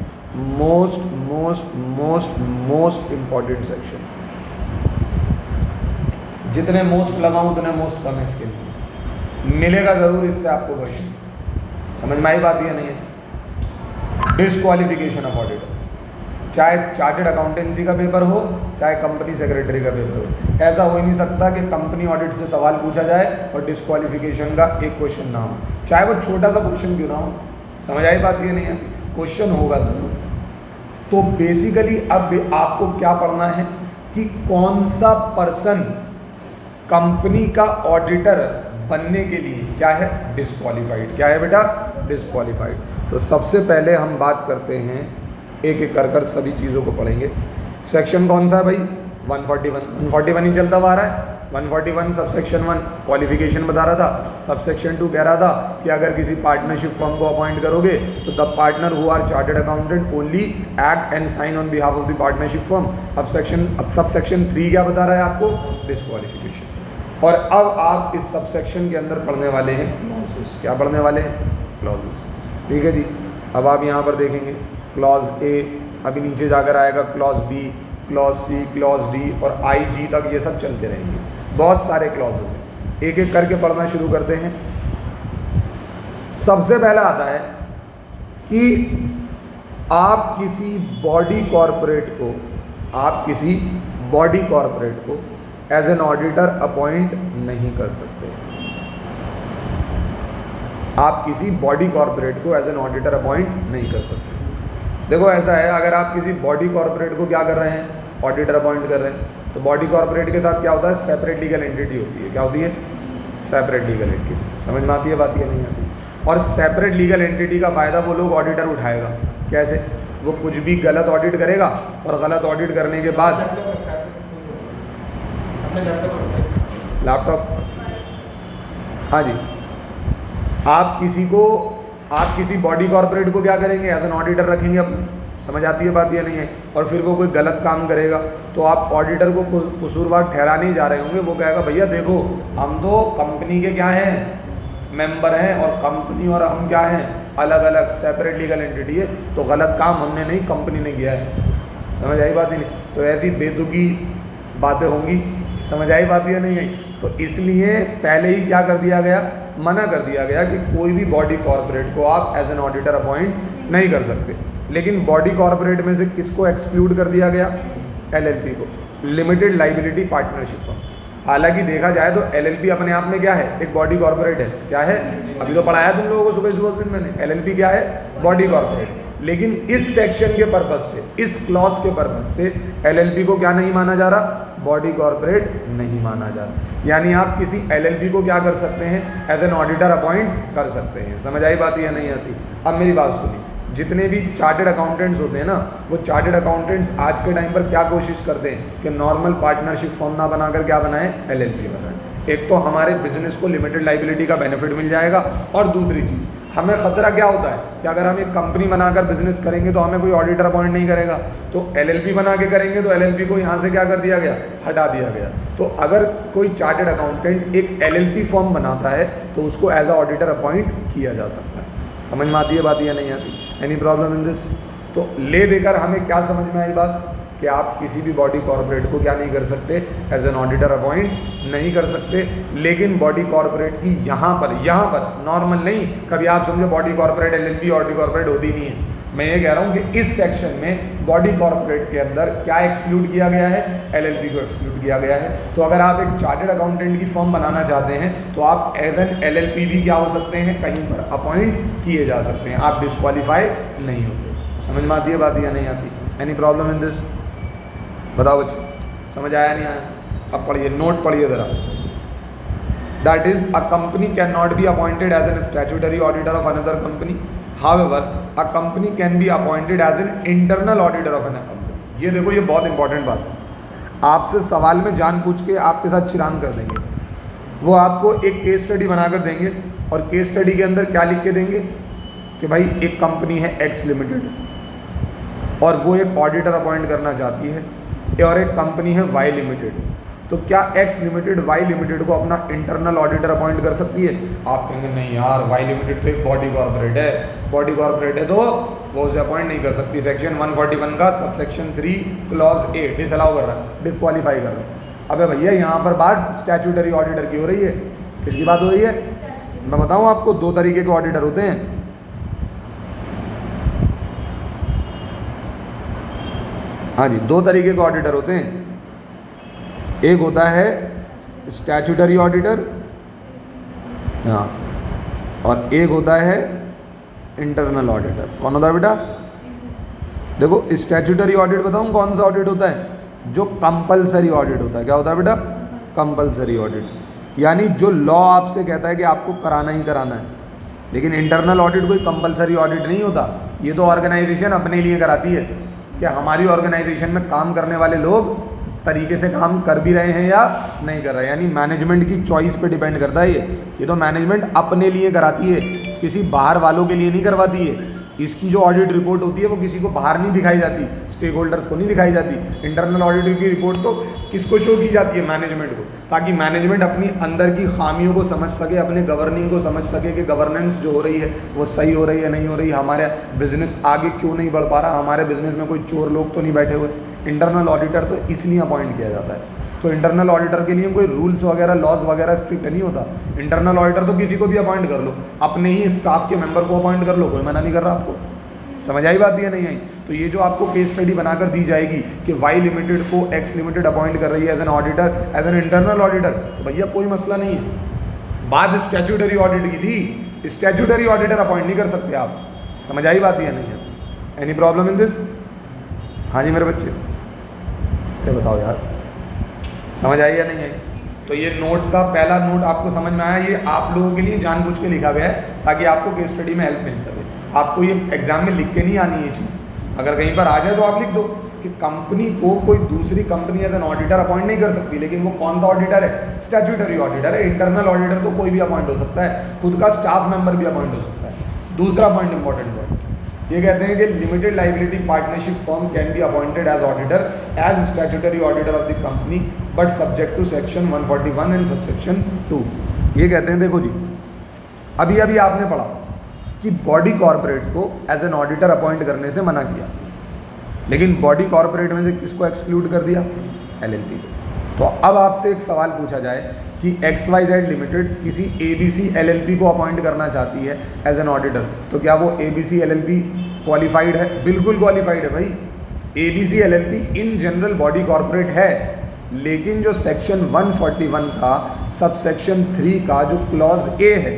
most most most most important section. जितने मोस्ट लगाऊं उतने मोस्ट कम है, इसके लिए मिलेगा ज़रूर इससे आपको क्वेश्चन। समझ में आई बात या नहीं है? डिस्क्वालिफिकेशन ऑफ ऑडिटर, चाहे चार्टर्ड अकाउंटेंसी का पेपर हो, चाहे कंपनी सेक्रेटरी का पेपर हो, ऐसा हो ही नहीं सकता कि कंपनी ऑडिट से सवाल पूछा जाए और डिस्क्वालिफिकेशन का एक क्वेश्चन ना हो, चाहे वो छोटा सा क्वेश्चन क्यों ना हो। समझ आई बात ये नहीं आती? क्वेश्चन होगा ज़रूर। तो बेसिकली अब आपको क्या पढ़ना है कि कौन सा पर्सन कंपनी का ऑडिटर बनने के लिए क्या है, डिस्क्वालिफाइड। क्या है बेटा? डिस्क्वालिफाइड। तो सबसे पहले हम बात करते हैं, एक एक कर सभी चीज़ों को पढ़ेंगे। सेक्शन कौन सा है भाई? 141 ही चलता हुआ आ रहा है। 141 सबसेक्शन 1 क्वालिफिकेशन बता रहा था, सबसेक्शन 2 कह रहा था कि अगर किसी पार्टनरशिप फर्म को अपॉइंट करोगे तो the partner who are chartered accountant only act and sign on behalf of the partnership firm. अब सबसेक्शन 3 क्या बता रहा है आपको? डिस्क्वालिफिकेशन। और अब आप इस सबसेक्शन के अंदर पढ़ने वाले हैं क्लॉजेस। क्या पढ़ने वाले हैं? क्लॉजेस। ठीक है जी। अब आप यहाँ पर देखेंगे क्लॉज ए, अभी नीचे जाकर आएगा clause B, clause C, clause D और आई जी तक, ये सब चलते रहेंगे। बहुत सारे क्लॉजेस हैं, एक एक करके पढ़ना शुरू करते हैं। सबसे पहला आता है कि आप किसी बॉडी कॉरपोरेट को एज एन ऑडिटर अपॉइंट नहीं कर सकते। आप किसी बॉडी कॉरपोरेट को एज एन ऑडिटर अपॉइंट नहीं कर सकते। देखो ऐसा है, अगर आप किसी बॉडी कॉरपोरेट को क्या कर रहे हैं, ऑडिटर अपॉइंट कर रहे हैं, तो बॉडी कॉरपोरेट के साथ क्या होता है? सेपरेट लीगल एंटिटी होती है। क्या होती है? Separate legal entity. समझ में आती है बात या नहीं आती? और सेपरेट लीगल एंटिटी का फ़ायदा वो लोग ऑडिटर उठाएगा। कैसे? वो कुछ भी गलत ऑडिट करेगा और गलत ऑडिट करने के बाद लैपटॉप, हाँ जी, आप किसी बॉडी कॉरपोरेट को क्या करेंगे? एज एन ऑडिटर रखेंगे अपने। समझ आती है बात या नहीं है? और फिर वो कोई गलत काम करेगा तो आप ऑडिटर को कसूरवार ठहराने जा रहे होंगे। वो कहेगा भैया देखो हम तो कंपनी के क्या हैं, मेंबर हैं, और कंपनी और हम क्या हैं, अलग अलग सेपरेट लीगल एंटिटी है, तो गलत काम हमने नहीं, कंपनी ने किया है। समझ आई बात ही नहीं? तो ऐसी बेतुकी बातें होंगी। समझ आई बात या नहीं आई? तो इसलिए पहले ही क्या कर दिया गया, मना कर दिया गया कि कोई भी बॉडी कॉरपोरेट को आप एज एन ऑडिटर अपॉइंट नहीं कर सकते। लेकिन बॉडी कॉरपोरेट में से किसको एक्सक्लूड कर दिया गया? एलएलपी को, लिमिटेड लाइबिलिटी पार्टनरशिप फर्म। हालांकि देखा जाए तो एलएलपी अपने आप में क्या है? एक बॉडी कॉरपोरेट है। क्या है? अभी तो पढ़ाया तुम लोगों को सुबह दिन मैंने, एलएलपी क्या है? Body corporate. लेकिन इस सेक्शन के पर्पज से, इस क्लॉज के पर्पज से एलएलपी को क्या नहीं माना जा रहा? बॉडी कॉरपोरेट नहीं माना जा रहा। यानी आप किसी एलएलपी को क्या कर सकते हैं? एज एन ऑडिटर अपॉइंट कर सकते हैं। समझ आई बात या नहीं आती? अब मेरी बात सुनिए, जितने भी चार्टर्ड अकाउंटेंट्स होते हैं ना, वो चार्टर्ड अकाउंटेंट्स आज के टाइम पर क्या कोशिश करते हैं कि नॉर्मल पार्टनरशिप फर्म ना बनाकर क्या बनाएं? एलएलपी बनाएं। एक तो हमारे बिजनेस को लिमिटेड लाइबिलिटी का बेनिफिट मिल जाएगा, और दूसरी चीज़ हमें ख़तरा क्या होता है कि अगर हम एक कंपनी बनाकर बिजनेस करेंगे तो हमें कोई ऑडिटर अपॉइंट नहीं करेगा, तो एलएलपी बना के करेंगे तो एलएलपी को यहाँ से क्या कर दिया गया? हटा दिया गया। तो अगर कोई चार्टर्ड अकाउंटेंट एक एलएलपी फर्म बनाता है तो उसको एज अ ऑडिटर अपॉइंट किया जा सकता है। समझ में आती है बात या नहीं आती? Any problem in this? तो ले देकर हमें क्या समझ में आई बात कि आप किसी भी बॉडी कॉरपोरेट को क्या नहीं कर सकते? एज एन ऑडिटर अपॉइंट नहीं कर सकते। लेकिन बॉडी कॉरपोरेट की यहाँ पर नॉर्मल नहीं, कभी आप समझो body corporate LLP body corporate होती नहीं है। मैं ये कह रहा हूँ कि इस सेक्शन में बॉडी कॉरपोरेट के अंदर क्या एक्सक्लूड किया गया है? एलएलपी को एक्सक्लूड किया गया है। तो अगर आप एक चार्टर्ड अकाउंटेंट की फर्म बनाना चाहते हैं तो आप एज एन एलएलपी भी क्या हो सकते हैं? कहीं पर अपॉइंट किए जा सकते हैं। आप डिस्क्वालीफाई नहीं होते। समझ में आती है बात या नहीं आती? Any problem in this? बताओ बच्चे, समझ आया नहीं आया? अब पढ़िए, नोट पढ़िए ज़रा। That is a company can not be appointed as an statutory auditor of another company, however a company can be appointed as an internal auditor of another company. ये देखो, ये बहुत इंपॉर्टेंट बात है। आपसे सवाल में जान पूछ के आपके साथ चिरान कर देंगे। वो आपको एक केस स्टडी बनाकर देंगे और केस स्टडी के अंदर क्या लिख के देंगे कि भाई एक कंपनी है एक्स लिमिटेड और वो एक ऑडिटर अपॉइंट करना चाहती है और एक कंपनी है वाई लिमिटेड। तो क्या एक्स लिमिटेड वाई लिमिटेड को अपना इंटरनल ऑडिटर अपॉइंट कर सकती है? आप कहेंगे नहीं यार, वाई लिमिटेड तो एक बॉडी कॉर्पोरेट है, बॉडी कॉर्पोरेट है तो वो उसे अपॉइंट नहीं कर सकती। सेक्शन 141 का सबसेक्शन 3 क्लॉज ए डिसअलाउ कर रहा है, डिस्क्वालीफाई कर रहा है। अबे भैया यहाँ पर बात स्टैट्यूटरी ऑडिटर की हो रही है। किसकी बात हो रही है? मैं बताऊँ आपको, दो तरीके के ऑडिटर होते हैं। हाँ जी, दो तरीके के ऑडिटर होते हैं। एक होता है स्टैट्यूटरी ऑडिटर, हाँ, और एक होता है इंटरनल ऑडिटर। कौन होता है बेटा? देखो स्टैट्यूटरी ऑडिट बताऊँ कौन सा ऑडिट होता है? जो कंपलसरी ऑडिट होता है। क्या होता है बेटा? कंपलसरी ऑडिट, यानी जो लॉ आपसे कहता है कि आपको कराना ही कराना है। लेकिन इंटरनल ऑडिट कोई कंपलसरी ऑडिट नहीं होता, ये तो ऑर्गेनाइजेशन अपने लिए कराती है कि हमारी ऑर्गेनाइजेशन में काम करने वाले लोग तरीके से काम कर भी रहे हैं या नहीं कर रहे हैं, यानी मैनेजमेंट की चॉइस पे डिपेंड करता है ये तो मैनेजमेंट अपने लिए कराती है, किसी बाहर वालों के लिए नहीं करवाती है। इसकी जो ऑडिट रिपोर्ट होती है वो किसी को बाहर नहीं दिखाई जाती, स्टेक होल्डर्स को नहीं दिखाई जाती। इंटरनल ऑडिट की रिपोर्ट तो किसको शो की जाती है? मैनेजमेंट को, ताकि मैनेजमेंट अपनी अंदर की खामियों को समझ सके, अपने गवर्निंग को समझ सके कि गवर्नेंस जो हो रही है वो सही हो रही है नहीं हो रही, हमारा बिजनेस आगे क्यों नहीं बढ़ पा रहा, हमारे बिजनेस में कोई चोर लोग तो नहीं बैठे हुए। इंटरनल ऑडिटर तो इसलिए अपॉइंट किया जाता है। तो इंटरनल ऑडिटर के लिए कोई रूल्स वगैरह लॉज वगैरह स्ट्रिक्ट नहीं होता। इंटरनल ऑडिटर तो किसी को भी अपॉइंट कर लो, अपने ही स्टाफ के मेंबर को अपॉइंट कर लो, कोई मना नहीं कर रहा आपको। समझ आई बात या नहीं आई? तो ये जो आपको केस स्टडी बनाकर दी जाएगी कि वाई लिमिटेड को एक्स लिमिटेड अपॉइंट कर रही है as an auditor, as an internal auditor, तो भैया कोई मसला नहीं है। बात स्टैट्यूटरी ऑडिट की थी, स्टैट्यूटरी ऑडिटर अपॉइंट नहीं कर सकते आप। समझ आई बात या नहीं है? Any problem in this? हाँ जी मेरे बच्चे, अरे बताओ यार, समझ आई या नहीं आई? तो ये नोट का पहला नोट आपको समझ में आया, ये आप लोगों के लिए जानबूझ के लिखा गया है ताकि आपको केस स्टडी में हेल्प मिल सके। आपको ये एग्जाम में लिख के नहीं आनी ये चीज़, अगर कहीं पर आ जाए तो आप लिख दो कि कंपनी को कोई दूसरी company as an auditor appoint नहीं कर सकती, लेकिन वो कौन सा ऑडिटर है? स्टैट्यूटरी ऑडिटर है। इंटरनल ऑडिटर तो कोई भी अपॉइंट हो सकता है, खुद का स्टाफ मेंबर भी अपॉइंट हो सकता है। दूसरा पॉइंट, इंपॉर्टेंट पॉइंट, ये कहते हैं कि limited liability partnership firm can be appointed as auditor as statutory auditor of the company but subject to section 141 and subsection 2। ये कहते हैं, देखो जी, अभी अभी आपने पढ़ा कि बॉडी कॉर्पोरेट को एज एन ऑडिटर अपॉइंट करने से मना किया, लेकिन बॉडी कॉर्पोरेट में से किसको एक्सक्लूड कर दिया? एलएलपी को। तो अब आपसे एक सवाल पूछा जाए कि XYZ लिमिटेड किसी ABC LLP को अपॉइंट करना चाहती है एज एन ऑडिटर, तो क्या वो ABC LLP क्वालिफाइड है? बिल्कुल क्वालिफाइड है भाई। ABC LLP in general body corporate है, लेकिन जो सेक्शन 141 का सबसेक्शन 3 का जो क्लॉज ए है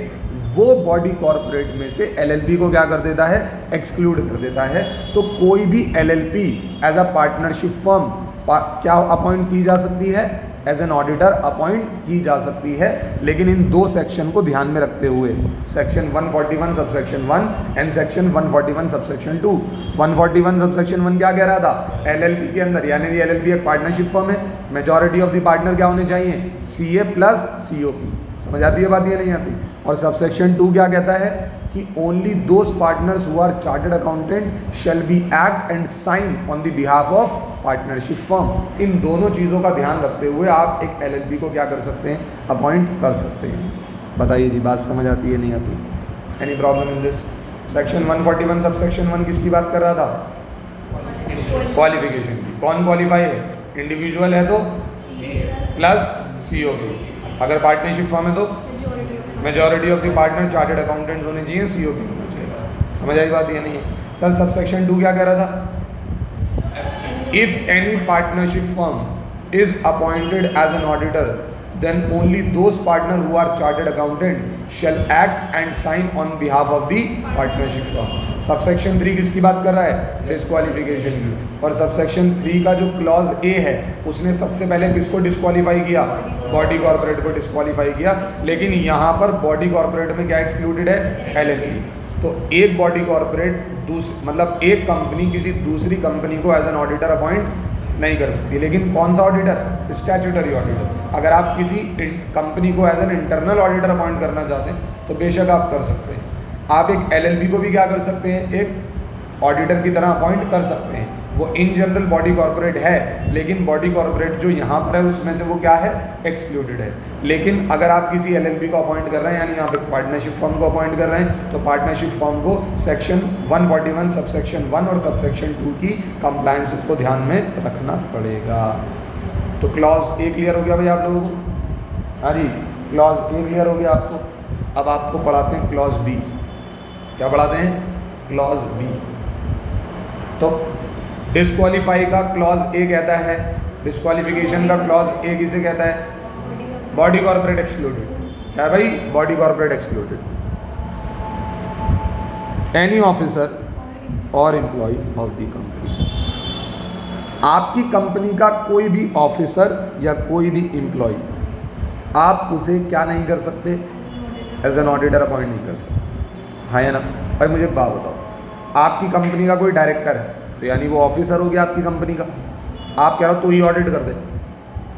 वो बॉडी कॉर्पोरेट में से LLP को क्या कर देता है? एक्सक्लूड कर देता है। तो कोई भी LLP as a partnership firm क्या अपॉइंट की जा सकती है? एज एन ऑडिटर अपॉइंट की जा सकती है, लेकिन इन दो सेक्शन को ध्यान में रखते हुए, section 141 subsection 1 and section 141 subsection 2। 141 subsection 1 क्या कह रहा था? LLP के अंदर, यानी LLP एक पार्टनरशिप फर्म है, मेजॉरिटी ऑफ द पार्टनर क्या होने चाहिए? CA plus COP। समझ आती है बात या नहीं आती? और सबसेक्शन 2 क्या कहता है कि only those partners who are chartered accountant shall be act and sign on the behalf of partnership firm. इन दोनों चीज़ों का ध्यान रखते हुए आप एक LLP को क्या कर सकते हैं? अपॉइंट कर सकते हैं। बताइए जी, बात समझ आती है नहीं आती? Any problem in this? Section 141 subsection 1 किसकी बात कर रहा था? क्वालिफिकेशन की। कौन क्वालिफाई है? इंडिविजुअल है तो प्लस COP, अगर पार्टनरशिप फर्म है तो majority of the partner chartered accountants होने चाहिए, COP होना चाहिए। समझ आई बात या नहीं है? सर सबसेक्शन 2 क्या कह रहा था? If any partnership firm is appointed as an auditor then only those partner who are chartered accountant shall act and sign on behalf of the partnership firm। Subsection 3 किसकी बात कर रहा है? डिस्क्वालिफिकेशन की। और सबसेक्शन 3 का जो क्लॉज ए है उसने सबसे पहले किसको डिस्क्वालीफाई किया? बॉडी कॉर्पोरेट को डिस्क्वालीफाई किया, लेकिन यहाँ पर बॉडी कॉर्पोरेट में क्या एक्सक्लूडेड है? LLP। तो एक बॉडी कॉर्पोरेट मतलब एक कंपनी किसी दूसरी कंपनी को एज एन ऑडिटर अपॉइंट नहीं कर सकती। लेकिन कौन सा ऑडिटर? Statutory auditor. अगर आप किसी कंपनी को as an internal auditor appoint करना चाहते हैं तो बेशक आप कर सकते हैं। आप एक एलएलबी को भी क्या कर सकते हैं? एक ऑडिटर की तरह अपॉइंट कर सकते हैं। वो इन जनरल बॉडी कॉर्पोरेट है, लेकिन बॉडी कॉर्पोरेट जो यहाँ पर है उसमें से वो क्या है? एक्सक्लूडेड है। लेकिन अगर आप किसी एलएलबी को अपॉइंट कर रहे हैं, यानी आप एक पार्टनरशिप फर्म को अपॉइंट कर रहे हैं, तो पार्टनरशिप फर्म को सेक्शन 141 सबसेक्शन 1 और सबसेक्शन 2 की कंप्लायंस को ध्यान में रखना पड़ेगा। तो क्लॉज ए क्लियर हो गया भाई आप लोगों को? हाँ जी, क्लॉज ए क्लियर हो गया आपको। अब आपको पढ़ाते हैं क्लॉज बी। क्या पढ़ाते हैं? Clause B. तो डिस्क्वालीफाई का क्लॉज ए कहता है, डिस्क्वालिफिकेशन का क्लॉज ए किसे कहता है? Body corporate excluded. क्या है भाई? Body corporate excluded. Any officer और एम्प्लॉय ऑफ द कंपनी। आपकी कंपनी का कोई भी ऑफिसर या कोई भी एम्प्लॉय, आप उसे क्या नहीं कर सकते? एज एन ऑडिटर अपॉइंट नहीं कर सकते। हाँ या ना? भाई मुझे एक बात बताओ, आपकी कंपनी का कोई डायरेक्टर है, तो यानी वो ऑफिसर हो गया आपकी कंपनी का। आप कह रहे हो तो ही ऑडिट कर दे,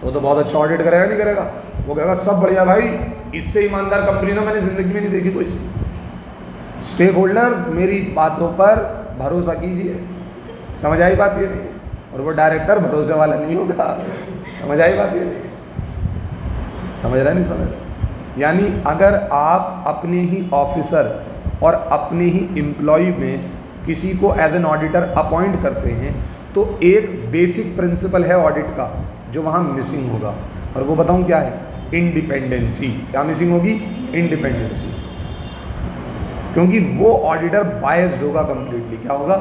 तो बहुत अच्छा ऑडिट करेगा नहीं करेगा? वो कहेगा सब बढ़िया भाई, इससे ईमानदार कंपनी ना मैंने ज़िंदगी में नहीं देखी कोई। स्टेक होल्डर मेरी बातों पर भरोसा कीजिए। समझ आई बात ये नहीं? और वो डायरेक्टर भरोसे वाला नहीं होगा। समझ आई बात ये नहीं? समझ रहा नहीं समझ रहा? यानी अगर आप अपने ही ऑफिसर और अपने ही एम्प्लॉय में किसी को एज एन ऑडिटर अपॉइंट करते हैं, तो एक बेसिक प्रिंसिपल है ऑडिट का जो वहाँ मिसिंग होगा, और वो बताऊँ क्या है? इंडिपेंडेंसी। क्या मिसिंग होगी? इंडिपेंडेंसी। क्योंकि वो ऑडिटर बायस्ड होगा कंप्लीटली। क्या होगा?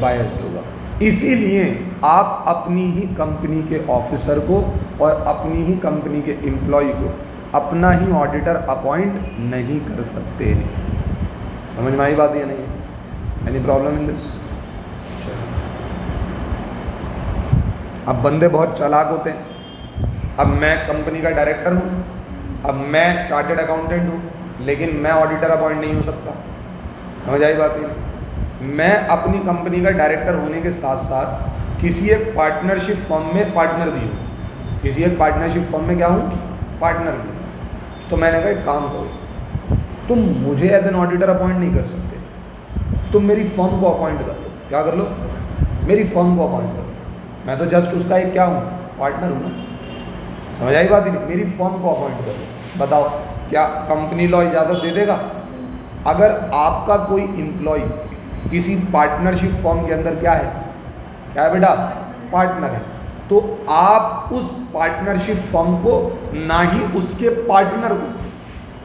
बायस्ड होगा। इसीलिए आप अपनी ही कंपनी के ऑफिसर को और अपनी ही कंपनी के एम्प्लॉय को अपना ही ऑडिटर अपॉइंट नहीं कर सकते। समझ में आई बात? ये नहीं? Any problem in this? अब बंदे बहुत चालाक होते हैं। अब मैं कंपनी का डायरेक्टर हूँ, अब मैं चार्टर्ड अकाउंटेंट हूँ, लेकिन मैं ऑडिटर अपॉइंट नहीं हो सकता। समझ आई बात? ये नहीं? मैं अपनी कंपनी का डायरेक्टर होने के साथ साथ किसी एक पार्टनरशिप फर्म में पार्टनर भी हूँ। किसी एक पार्टनरशिप फर्म में क्या हूँ? पार्टनर भी हूँ। तो मैंने कहा एक काम करो, तुम मुझे एज एन ऑडिटर अपॉइंट नहीं कर सकते, तुम मेरी फर्म को अपॉइंट कर लो। क्या कर लो? मेरी फर्म को अपॉइंट करो। मैं तो जस्ट उसका एक क्या हूँ? पार्टनर हूँ ना। समझ आई बात ही नहीं? मेरी फर्म को अपॉइंट कर लो। बताओ क्या कंपनी लॉ इजाज़त दे देगा? अगर आपका कोई एम्प्लॉय किसी पार्टनरशिप फर्म के अंदर क्या है? क्या है बेटा? पार्टनर है। तो आप उस पार्टनरशिप फर्म को, ना ही उसके पार्टनर को,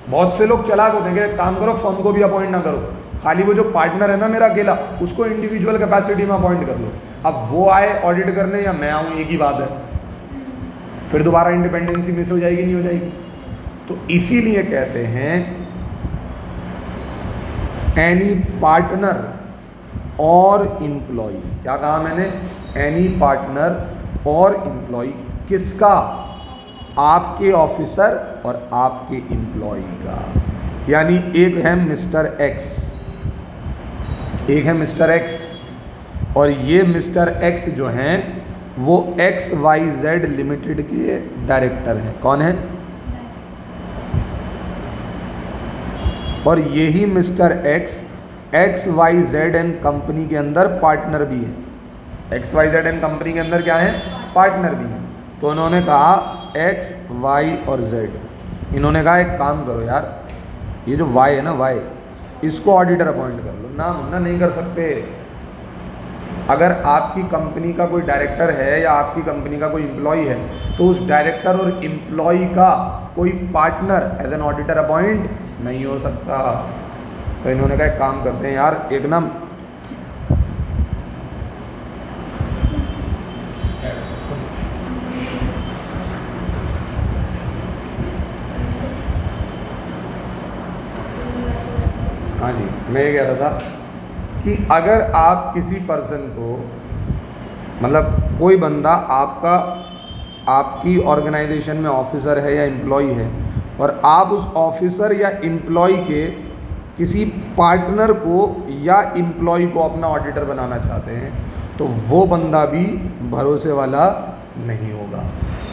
बहुत से लोग चालाक होते हैं कि काम करो फर्म को भी अपॉइंट ना करो, खाली वो जो पार्टनर है ना मेरा अकेला, उसको इंडिविजुअल कैपेसिटी में अपॉइंट कर लो। अब वो आए ऑडिट करने या मैं आऊँ, एक ही बात है। फिर दोबारा इंडिपेंडेंसी मिस हो जाएगी, नहीं हो जाएगी? तो इसीलिए कहते हैं एनी पार्टनर और एम्प्लॉय। क्या कहा मैंने? एनी पार्टनर और एम्प्लॉय। किसका? आपके ऑफिसर और आपके एम्प्लॉय का। यानी एक है मिस्टर एक्स, एक है मिस्टर एक्स, और ये मिस्टर एक्स जो हैं वो XYZ लिमिटेड के डायरेक्टर हैं। कौन है? और यही मिस्टर एक्स XYZ कंपनी के अंदर पार्टनर भी है। XYZ कंपनी के अंदर क्या है? पार्टनर भी है। तो उन्होंने कहा X, Y और Z, इन्होंने कहा एक काम करो यार, ये जो Y है ना, Y, इसको ऑडिटर अपॉइंट कर लो। ना मुन्ना नहीं कर सकते। अगर आपकी कंपनी का कोई डायरेक्टर है या आपकी कंपनी का कोई एम्प्लॉय है, तो उस डायरेक्टर और एम्प्लॉय का कोई partner as an auditor appoint नहीं हो सकता। तो इन्होंने कहा एक काम करते हैं यार, एक ना हाँ जी, मैं ये कह रहा था कि अगर आप किसी पर्सन को, मतलब कोई बंदा आपका, आपकी ऑर्गेनाइजेशन में ऑफिसर है या एम्प्लॉय है, और आप उस ऑफिसर या एम्प्लॉय के किसी पार्टनर को या एम्प्लॉय को अपना ऑडिटर बनाना चाहते हैं, तो वो बंदा भी भरोसे वाला नहीं होगा।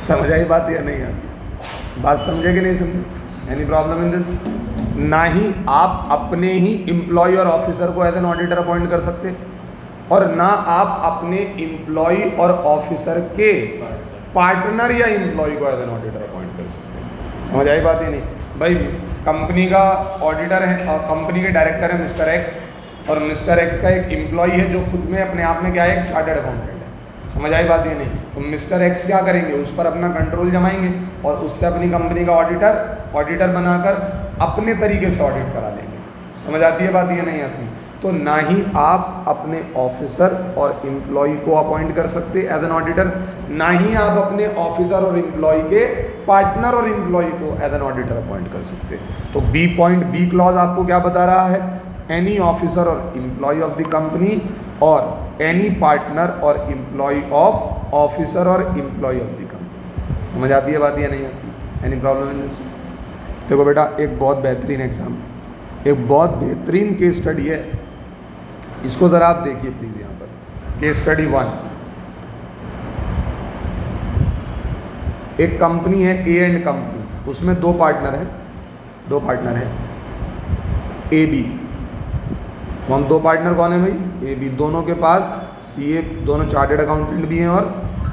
समझ आई बात या नहीं आती? बात समझे कि नहीं समझे? Any problem in this? ना ही आप अपने ही एम्प्लॉय और ऑफिसर को एज एन ऑडिटर अपॉइंट कर सकते, और ना आप अपने एम्प्लॉय और ऑफिसर के पार्टनर या एम्प्लॉय को एज एन ऑडिटर अपॉइंट कर सकते। समझ आई बात ही नहीं? भाई कंपनी का ऑडिटर है और कंपनी के डायरेक्टर है मिस्टर एक्स, और मिस्टर एक्स का एक एम्प्लॉय है जो खुद में अपने आप में क्या है, एक चार्टर्ड अकाउंटेंट है। समझ आई बात ये नहीं? तो मिस्टर एक्स क्या करेंगे, उस पर अपना कंट्रोल जमाएंगे और उससे अपनी कंपनी का ऑडिटर बनाकर अपने तरीके से ऑडिट करा लेंगे। समझ आती है बात ये नहीं आती? तो ना ही आप अपने ऑफिसर और एम्प्लॉय को अपॉइंट कर सकते एज एन ऑडिटर, ना ही आप अपने ऑफिसर और एम्प्लॉय के पार्टनर और एम्प्लॉय को एज एन ऑडिटर अपॉइंट कर सकते। तो बी क्लॉज आपको क्या बता रहा है? एनी ऑफिसर और एम्प्लॉय ऑफ द कंपनी और एनी पार्टनर और एम्प्लॉय ऑफ ऑफिसर और एम्प्लॉय ऑफ द कंपनी। समझ आती है बात या नहीं आती? Any problem in this? देखो बेटा, एक बहुत बेहतरीन एग्जाम, एक बहुत बेहतरीन केस स्टडी है, इसको ज़रा आप देखिए प्लीज़। यहाँ पर केस स्टडी 1, एक कंपनी है ए एंड कंपनी, उसमें दो पार्टनर हैं ए बी। कौन दो पार्टनर कौन है भाई? A B. दोनों के पास सीए, दोनों चार्टर्ड अकाउंटेंट भी हैं और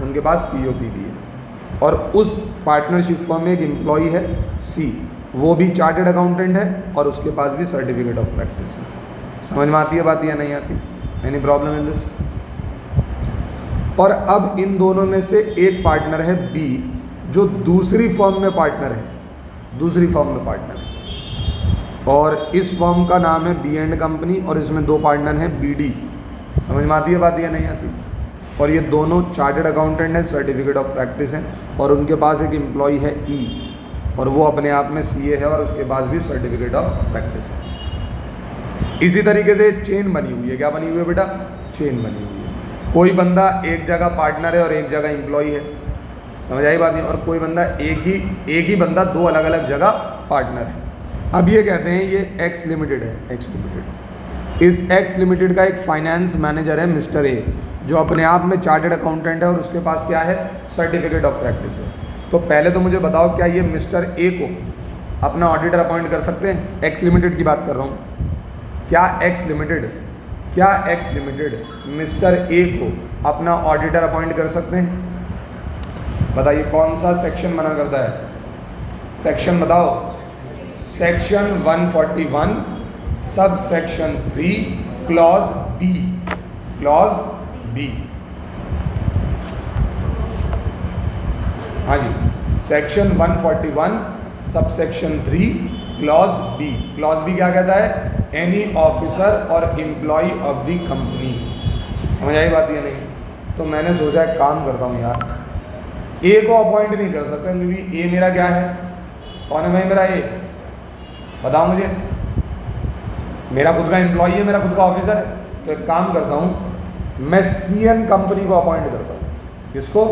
उनके पास सीओपी भी है। और उस पार्टनरशिप फर्म में एक एम्प्लॉई है सी, वो भी चार्टर्ड अकाउंटेंट है और उसके पास भी सर्टिफिकेट ऑफ प्रैक्टिस है। समझ में आती है बात या नहीं आती? Any problem in this? और अब इन दोनों में से एक पार्टनर है बी, जो दूसरी फर्म में पार्टनर है, और इस फर्म का नाम है बी एंड कंपनी, और इसमें दो पार्टनर हैं बी डी। समझ में आती है बात या नहीं आती? और ये दोनों चार्टर्ड अकाउंटेंट हैं, सर्टिफिकेट ऑफ प्रैक्टिस हैं, और उनके पास एक एम्प्लॉय है ई, और वो अपने आप में सीए है और उसके पास भी सर्टिफिकेट ऑफ प्रैक्टिस है। इसी तरीके से चेन बनी हुई है। क्या बनी हुई है बेटा? चेन बनी हुई है। कोई बंदा एक जगह पार्टनर है और एक जगह एम्प्लॉय है। समझ आई बात नहीं? और कोई बंदा एक ही बंदा दो अलग अलग जगह पार्टनर है। अब ये कहते हैं ये एक्स लिमिटेड है, एक्स लिमिटेड। इस एक्स लिमिटेड का एक फाइनेंस मैनेजर है मिस्टर ए, जो अपने आप में चार्टर्ड अकाउंटेंट है और उसके पास क्या है? सर्टिफिकेट ऑफ प्रैक्टिस है। तो पहले तो मुझे बताओ, क्या ये मिस्टर ए को अपना ऑडिटर अपॉइंट कर सकते हैं? एक्स लिमिटेड की बात कर रहा हूँ। क्या एक्स लिमिटेड मिस्टर ए को अपना ऑडिटर अपॉइंट कर सकते हैं? बताइए कौन सा सेक्शन मना करता है? सेक्शन बताओ। Section 141 sub section 3 clause B. हाँ जी, section 141 sub section 3 clause B क्या कहता है? एनी ऑफिसर और एम्प्लॉय ऑफ द कंपनी। समझ आई बात या नहीं? तो मैंने सोचा एक काम करता हूँ यार, ए को अपॉइंट नहीं कर सकता क्योंकि ए मेरा क्या है? कौन है भाई मेरा? ए बताओ मुझे। मेरा खुद का एम्प्लॉय है, मेरा खुद का ऑफिसर है। तो एक काम करता हूँ, मैं सीएन कंपनी को अपॉइंट करता हूँ। किसको?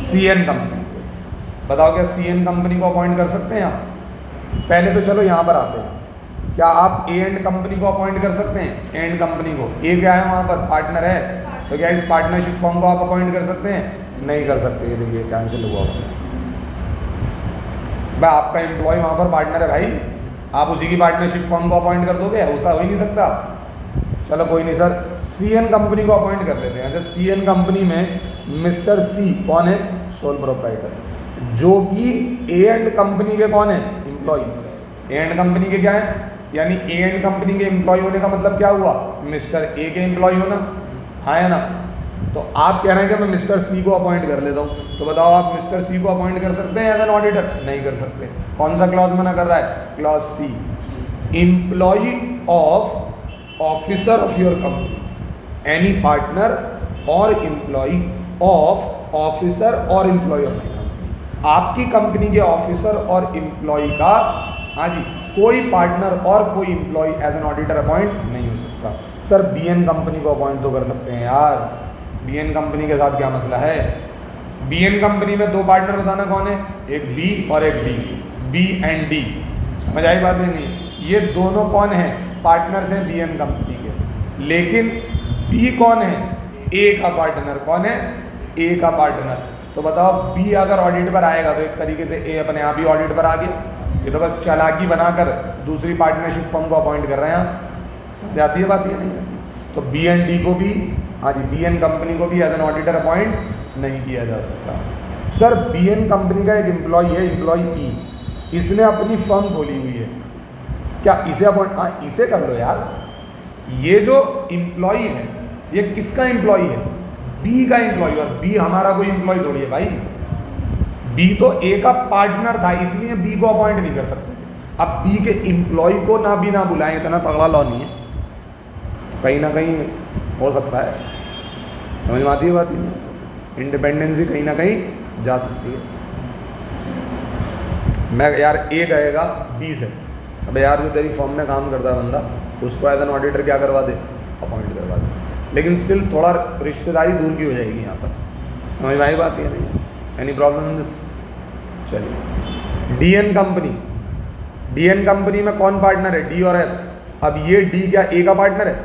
सीएन कंपनी को। बताओ क्या सीएन कंपनी को अपॉइंट कर सकते हैं आप? पहले तो चलो यहाँ पर आते हैं। क्या आप ए एंड कंपनी को अपॉइंट कर सकते हैं? एंड कंपनी को। ए क्या है वहाँ पर? पार्टनर है। तो क्या इस पार्टनरशिप फर्म को आप अपॉइंट कर सकते हैं? नहीं कर सकते। ये देखिए कैंसिल हुआ भाई, आपका एम्प्लॉय वहाँ पर पार्टनर है भाई, आप उसी की पार्टनरशिप फर्म को अपॉइंट कर दोगे? ऐसा हो ही नहीं सकता। चलो कोई नहीं सर, सीएन कंपनी को अपॉइंट कर लेते हैं। अच्छा, सीएन कंपनी में मिस्टर सी कौन है? सोल प्रोप्राइटर, जो कि ए एंड कंपनी के कौन है? एम्प्लॉय। ए एंड कंपनी के क्या है? यानी ए एंड कंपनी के एम्प्लॉय होने का मतलब क्या हुआ? मिस्टर ए के एम्प्लॉय होना। हाँ है ना? तो आप कह रहे हैं कि मैं मिस्टर सी को अपॉइंट कर लेता हूँ, तो बताओ आप मिस्टर सी को अपॉइंट कर सकते हैं एज एन ऑडिटर? नहीं कर सकते। कौन सा क्लॉज मना कर रहा है? Clause C. Employee of officer of your company, any partner और एम्प्लॉय ऑफ ऑफिसर और एम्प्लॉय ऑफ द कंपनी। आपकी कंपनी के ऑफिसर और एम्प्लॉय का, हाँ जी, कोई पार्टनर और कोई employee as an auditor appoint नहीं हो सकता। सर बीएन कंपनी को अपॉइंट तो कर सकते हैं यार। बीएन कंपनी के साथ क्या मसला है? बीएन कंपनी में दो पार्टनर बताना कौन है? एक बी और एक डी, बी एंड डी। समझ आई बात नहीं? ये दोनों कौन है? पार्टनर्स हैं बीएन कंपनी के। लेकिन बी कौन है? ए का पार्टनर कौन है? ए का पार्टनर। तो बताओ बी अगर ऑडिट पर आएगा तो एक तरीके से ए अपने आप ही ऑडिट पर आ गया। ये तो बस चालाकी बनाकर दूसरी पार्टनरशिप फर्म को अपॉइंट कर रहे हैं आप। समझ आती है बात? ये नहीं आती? तो बी एंड डी को भी, हाँ जी, बी एन कंपनी को भी एज एन ऑडिटर अपॉइंट नहीं किया जा सकता। सर बी एन कंपनी का एक एम्प्लॉय है, एम्प्लॉय ई, इसने अपनी फर्म खोली हुई है, क्या इसे अपॉइंट? हाँ इसे कर लो यार। ये जो एम्प्लॉय है ये किसका एम्प्लॉय है? बी का एम्प्लॉय। और बी हमारा कोई एम्प्लॉय थोड़ी है भाई, बी तो ए का पार्टनर था, इसलिए बी को अपॉइंट नहीं कर सकते। अब बी के एम्प्लॉय को ना भी ना बुलाएं, इतना तगड़ा लॉ नहीं है, कहीं ना कहीं हो सकता है। समझ में आती है बात? नहीं, इंडिपेंडेंसी कहीं ना कहीं जा सकती है। मैं यार ए कहेगा बी से, अब यार जो तेरी फर्म में काम करता है बंदा, उसको एज एन ऑडिटर क्या करवा दे? अपॉइंट करवा दे। लेकिन स्टिल थोड़ा रिश्तेदारी दूर की हो जाएगी यहाँ पर। समझ में आई बात? है नहीं? Any problem in this? चलिए, डीएन कंपनी, डीएन कंपनी में कौन पार्टनर है? डी और एफ। अब ये डी क्या ए का पार्टनर है?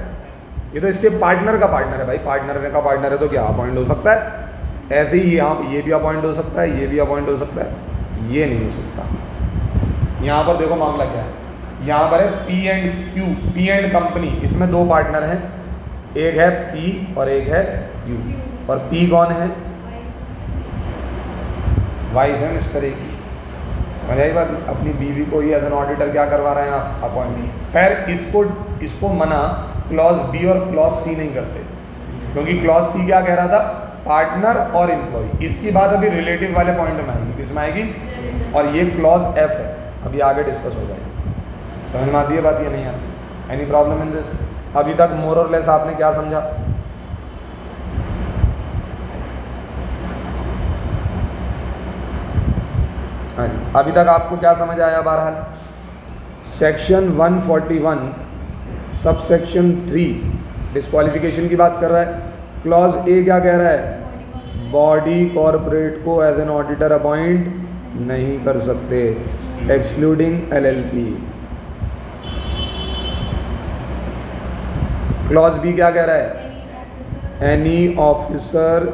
ये तो इसके पार्टनर का पार्टनर है भाई। पार्टनर का पार्टनर है तो क्या अपॉइंट हो सकता है? ऐसे ही यहाँ ये भी अपॉइंट हो सकता है, ये भी अपॉइंट हो सकता है, ये नहीं हो सकता। यहाँ पर देखो मामला क्या है, यहाँ पर है P and Q, P and company, इसमें दो पार्टनर हैं, एक है पी और एक है क्यू। और पी कौन है? वाइफ है मिस्टर ए की। समझ आई बात? अपनी बीवी को ही एज एन ऑडिटर क्या करवा रहे हैं आप? अपॉइंट। खैर इसको मना क्लॉज बी और क्लॉज सी नहीं करते, क्योंकि क्लॉज सी क्या कह रहा था? पार्टनर और एम्प्लॉय। इसकी बात अभी रिलेटिव वाले पॉइंट में आएगी। किस में आएगी? और ये क्लॉज एफ है, अभी आगे डिस्कस हो जाएगी। समझ में आती है बात? ये नहीं आती? Any problem in this? अभी तक मोर और लेस आपने क्या समझा? हाँ जी, अभी तक आपको क्या समझ आया? बहरहाल सेक्शन 141 सब सेक्शन 3 डिस्क्वालिफिकेशन की बात कर रहा है। क्लॉज ए क्या कह रहा है? बॉडी कॉरपोरेट को एज एन ऑडिटर अपॉइंट नहीं कर सकते, एक्सक्लूडिंग एलएलपी। क्लॉज बी क्या कह रहा है? एनी ऑफिसर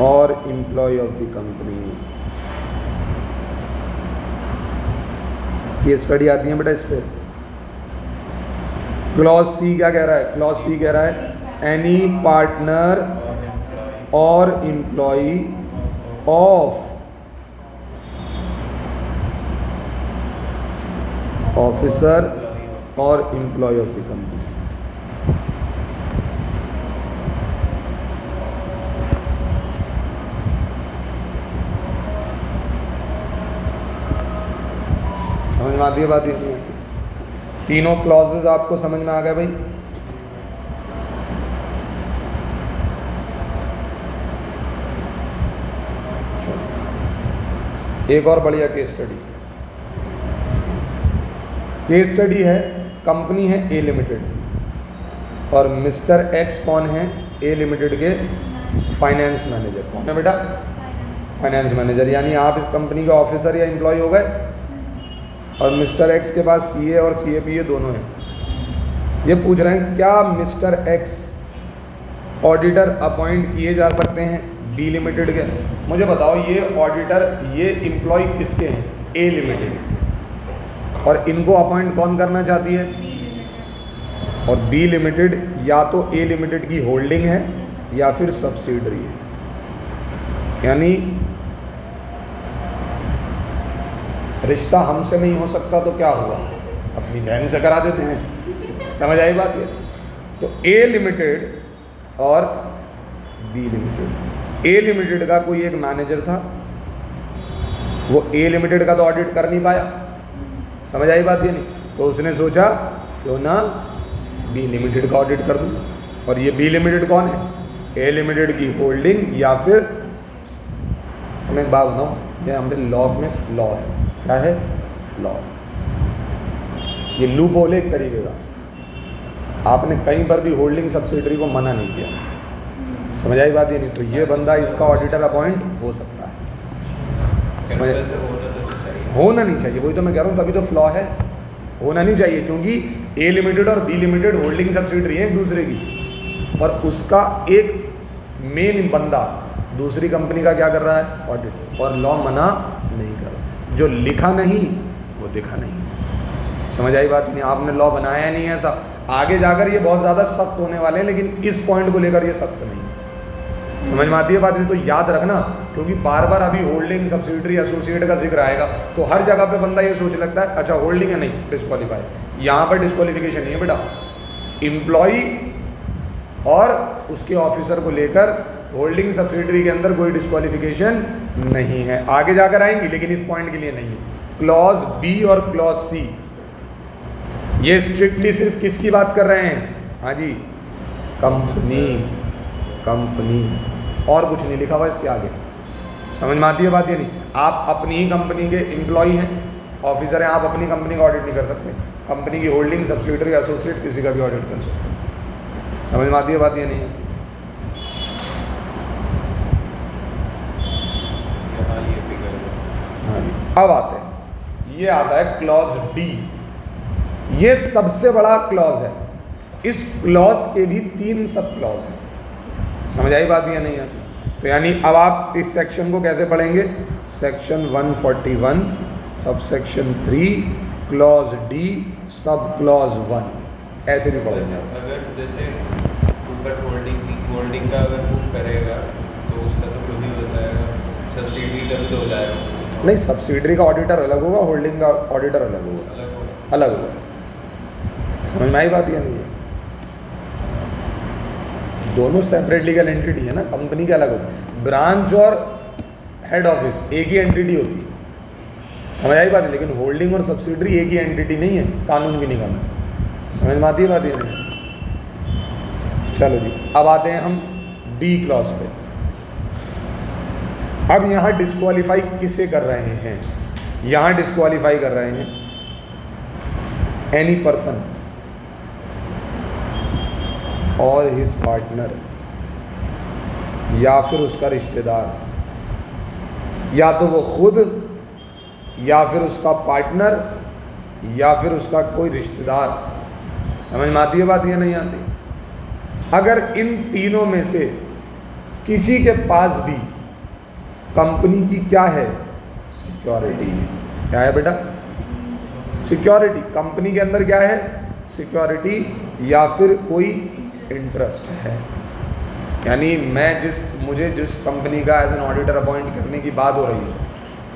और employee of the company. Case study आती है बेटा इस पे। क्लॉज सी क्या कह रहा है? क्लॉज सी कह रहा है एनी पार्टनर और एम्प्लॉय ऑफ ऑफिसर और एम्प्लॉय ऑफ द कंपनी। समझ में आती है बात? ये तीनों क्लॉजेस आपको समझ में आ गए भाई? एक और बढ़िया केस स्टडी। केस स्टडी है, कंपनी है ए लिमिटेड और मिस्टर एक्स कौन है? ए लिमिटेड के फाइनेंस मैनेजर। कौन है बेटा? Finance manager. यानी आप इस कंपनी के ऑफिसर या एम्प्लॉय हो गए और मिस्टर एक्स के पास सीए और सीएपी ये दोनों हैं। ये पूछ रहे हैं क्या मिस्टर एक्स ऑडिटर अपॉइंट किए जा सकते हैं बी लिमिटेड के? मुझे बताओ ये ऑडिटर, ये एम्प्लॉय किसके हैं? ए लिमिटेड। और इनको अपॉइंट कौन करना चाहती है? और बी लिमिटेड या तो ए लिमिटेड की होल्डिंग है या फिर सब्सिडरी है। यानी रिश्ता हमसे नहीं हो सकता तो क्या हुआ? अपनी बहन से करा देते हैं। समझ आई बात? ये तो ए लिमिटेड और बी लिमिटेड। ए लिमिटेड का कोई एक मैनेजर था, वो ए लिमिटेड का तो ऑडिट कर नहीं पाया। समझ आई बात? ये नहीं तो उसने सोचा क्यों ना बी लिमिटेड का ऑडिट कर दूँ। और ये बी लिमिटेड कौन है? ए लिमिटेड की होल्डिंग या फिर, मैं एक बात बताऊँ, ये हमारे लॉ में फ्लॉ है। क्या है? फ्लॉ। ये लूप होल एक तरीके का। आपने कहीं पर भी होल्डिंग सब्सिडरी को मना नहीं किया। समझ आई बात? ये नहीं तो ये बंदा इसका ऑडिटर अपॉइंट हो सकता है। समझ? होना नहीं चाहिए, वही तो मैं कह रहा हूँ, तभी तो फ्लॉ है। होना नहीं चाहिए क्योंकि ए लिमिटेड और बी लिमिटेड होल्डिंग सब्सिडरी है एक दूसरे की। और उसका एक मेन बंदा दूसरी कंपनी का क्या कर रहा है, ऑडिट, और लॉ मना नहीं कर रहा। जो लिखा नहीं वो दिखा नहीं। समझ आई बात नहीं? आपने लॉ बनाया नहीं है, ऐसा आगे जाकर ये बहुत ज़्यादा सख्त होने वाले हैं, लेकिन इस पॉइंट को लेकर ये सख्त नहीं है। समझ में आती है बात नहीं? तो याद रखना, क्योंकि बार बार अभी होल्डिंग, सब्सिडरी, एसोसिएट का जिक्र आएगा तो हर जगह पे बंदा ये सोच लगता है अच्छा होल्डिंग है, नहीं डिस्क्वालीफाई। यहाँ पर डिस्क्वालिफिकेशन नहीं है बेटा, एम्प्लॉई और उसके ऑफिसर को लेकर होल्डिंग सब्सिडरी के अंदर कोई डिस्क्वालिफिकेशन नहीं है। आगे जाकर आएंगी, लेकिन इस पॉइंट के लिए नहीं है। क्लॉज बी और क्लॉज सी ये स्ट्रिक्टली सिर्फ किसकी बात कर रहे हैं? हाँ जी, कंपनी, कंपनी, और कुछ नहीं लिखा हुआ इसके आगे। समझ में आती है बात? ये नहीं, आप अपनी ही कंपनी के एम्प्लॉई हैं, ऑफिसर हैं, आप अपनी कंपनी का ऑडिट नहीं कर सकते। कंपनी की होल्डिंग, सब्सिडरी, एसोसिएट किसी का भी ऑडिट कर सकते। समझ में आती है बात? ये नहीं आती? हाँ जी, अब आते हैं, ये आता है क्लॉज डी। ये सबसे बड़ा क्लॉज है। इस क्लॉज के भी 3 सब क्लॉज हैं। समझ आई बात या नहीं आती? तो यानी अब आप इस सेक्शन को कैसे पढ़ेंगे? Section 141 sub section 3 clause D सब क्लॉज 1 ऐसे भी पढ़ेंगे।
अगर जैसे ऊपर होल्डिंग का अगर बुक करेगा तो उसका तो खुद ही हो जाएगा, सब्सिडी का भी तो हो जाएगा।
नहीं, सब्सिडरी का ऑडिटर अलग होगा, होल्डिंग का ऑडिटर अलग होगा, अलग होगा। समझ में आई बात या नहीं है? दोनों सेपरेट लीगल एंटिटी है ना, कंपनी के अलग होती है। ब्रांच और हेड ऑफिस एक ही एंटिटी होती है। समझ आई बात है? लेकिन होल्डिंग और सब्सिडरी एक ही एंटिटी नहीं है कानून की निगाह में। समझ में आती है बात या नहीं? चलो जी, अब आते हैं हम डी क्लॉज पे। अब यहाँ डिस्क्वालीफाई किसे कर रहे हैं? यहाँ डिस्क्वालीफाई कर रहे हैं any person or his partner, या फिर उसका रिश्तेदार, या तो वो खुद, या फिर उसका पार्टनर, या फिर उसका कोई रिश्तेदार। समझ में आती है बात या नहीं आती? अगर इन तीनों में से किसी के पास भी कंपनी की क्या है, सिक्योरिटी है। क्या है बेटा? सिक्योरिटी। कंपनी के अंदर क्या है? सिक्योरिटी, या फिर कोई इंटरेस्ट है। यानी मुझे जिस कंपनी का एज एन ऑडिटर अपॉइंट करने की बात हो रही है,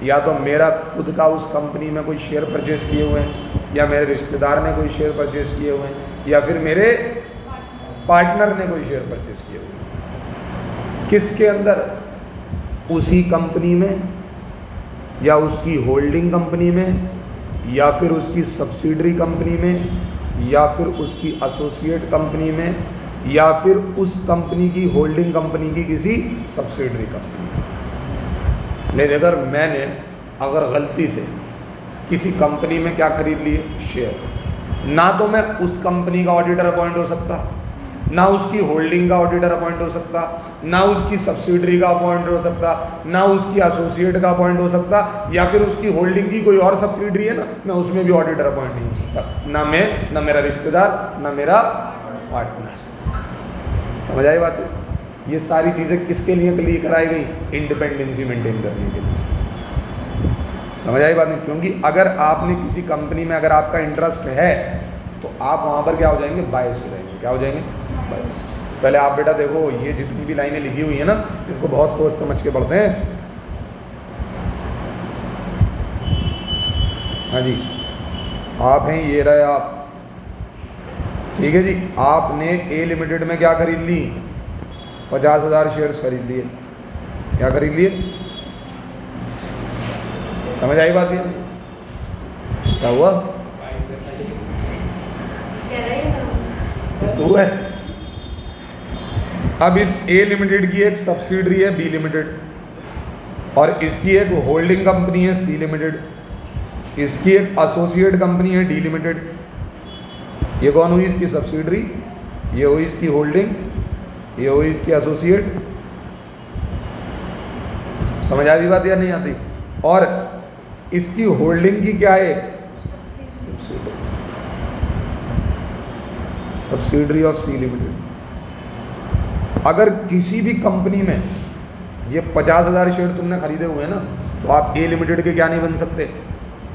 या तो मेरा खुद का उस कंपनी में कोई शेयर परचेस किए हुए हैं, या मेरे रिश्तेदार ने कोई शेयर परचेस किए हुए हैं, या फिर मेरे पार्टनर ने कोई शेयर परचेस किए हुए हैं। किसके अंदर? उसी कंपनी में, या उसकी होल्डिंग कंपनी में, या फिर उसकी सब्सिडरी कंपनी में, या फिर उसकी एसोसिएट कंपनी में, या फिर उस कंपनी की होल्डिंग कंपनी की किसी सब्सिडरी कंपनी में। लेकिन अगर गलती से किसी कंपनी में क्या खरीद लिए, शेयर, ना तो मैं उस कंपनी का ऑडिटर अपॉइंट हो सकता, ना उसकी होल्डिंग का ऑडिटर अपॉइंट हो सकता, ना उसकी सब्सिडरी का अपॉइंट हो सकता, ना उसकी एसोसिएट का अपॉइंट हो सकता, या फिर उसकी होल्डिंग की कोई और सब्सिडरी है ना, मैं उसमें भी ऑडिटर अपॉइंट नहीं हो सकता। ना मैं, ना मेरा रिश्तेदार, ना मेरा पार्टनर। समझ आई बात है? ये सारी चीज़ें किसके लिए कराई गई? इंडिपेंडेंसी मेंटेन करने के लिए। समझ आई बात नहीं? क्योंकि अगर आपने किसी कंपनी में अगर आपका इंटरेस्ट है तो आप वहाँ पर क्या हो जाएंगे? बायस हो जाएंगे। क्या हो जाएंगे? बायस। पहले आप बेटा देखो, ये जितनी भी लाइनें लिखी हुई है ना, इसको बहुत सोच समझ के पढ़ते हैं। हाँ जी, आप हैं, ये रहे आप, ठीक है जी। आपने ए लिमिटेड में क्या खरीद ली? 50,000 शेयर्स खरीद लिए। क्या खरीद लिए? समझ आई बात? ये क्या हुआ? तो है। अब इस ए लिमिटेड की एक सब्सिडरी है बी लिमिटेड, और इसकी एक होल्डिंग कंपनी है सी लिमिटेड, इसकी एक एसोसिएट कंपनी है डी लिमिटेड। ये कौन हुई? इसकी सब्सिडरी, ये हुई इसकी होल्डिंग, ये हुई इसकी एसोसिएट। समझ आती बात या नहीं आती? और इसकी होल्डिंग की क्या है? Subsidiary of C limited. अगर किसी भी कंपनी में ये 50,000 शेयर तुमने खरीदे हुए हैं ना, तो आप ए लिमिटेड के क्या नहीं बन सकते,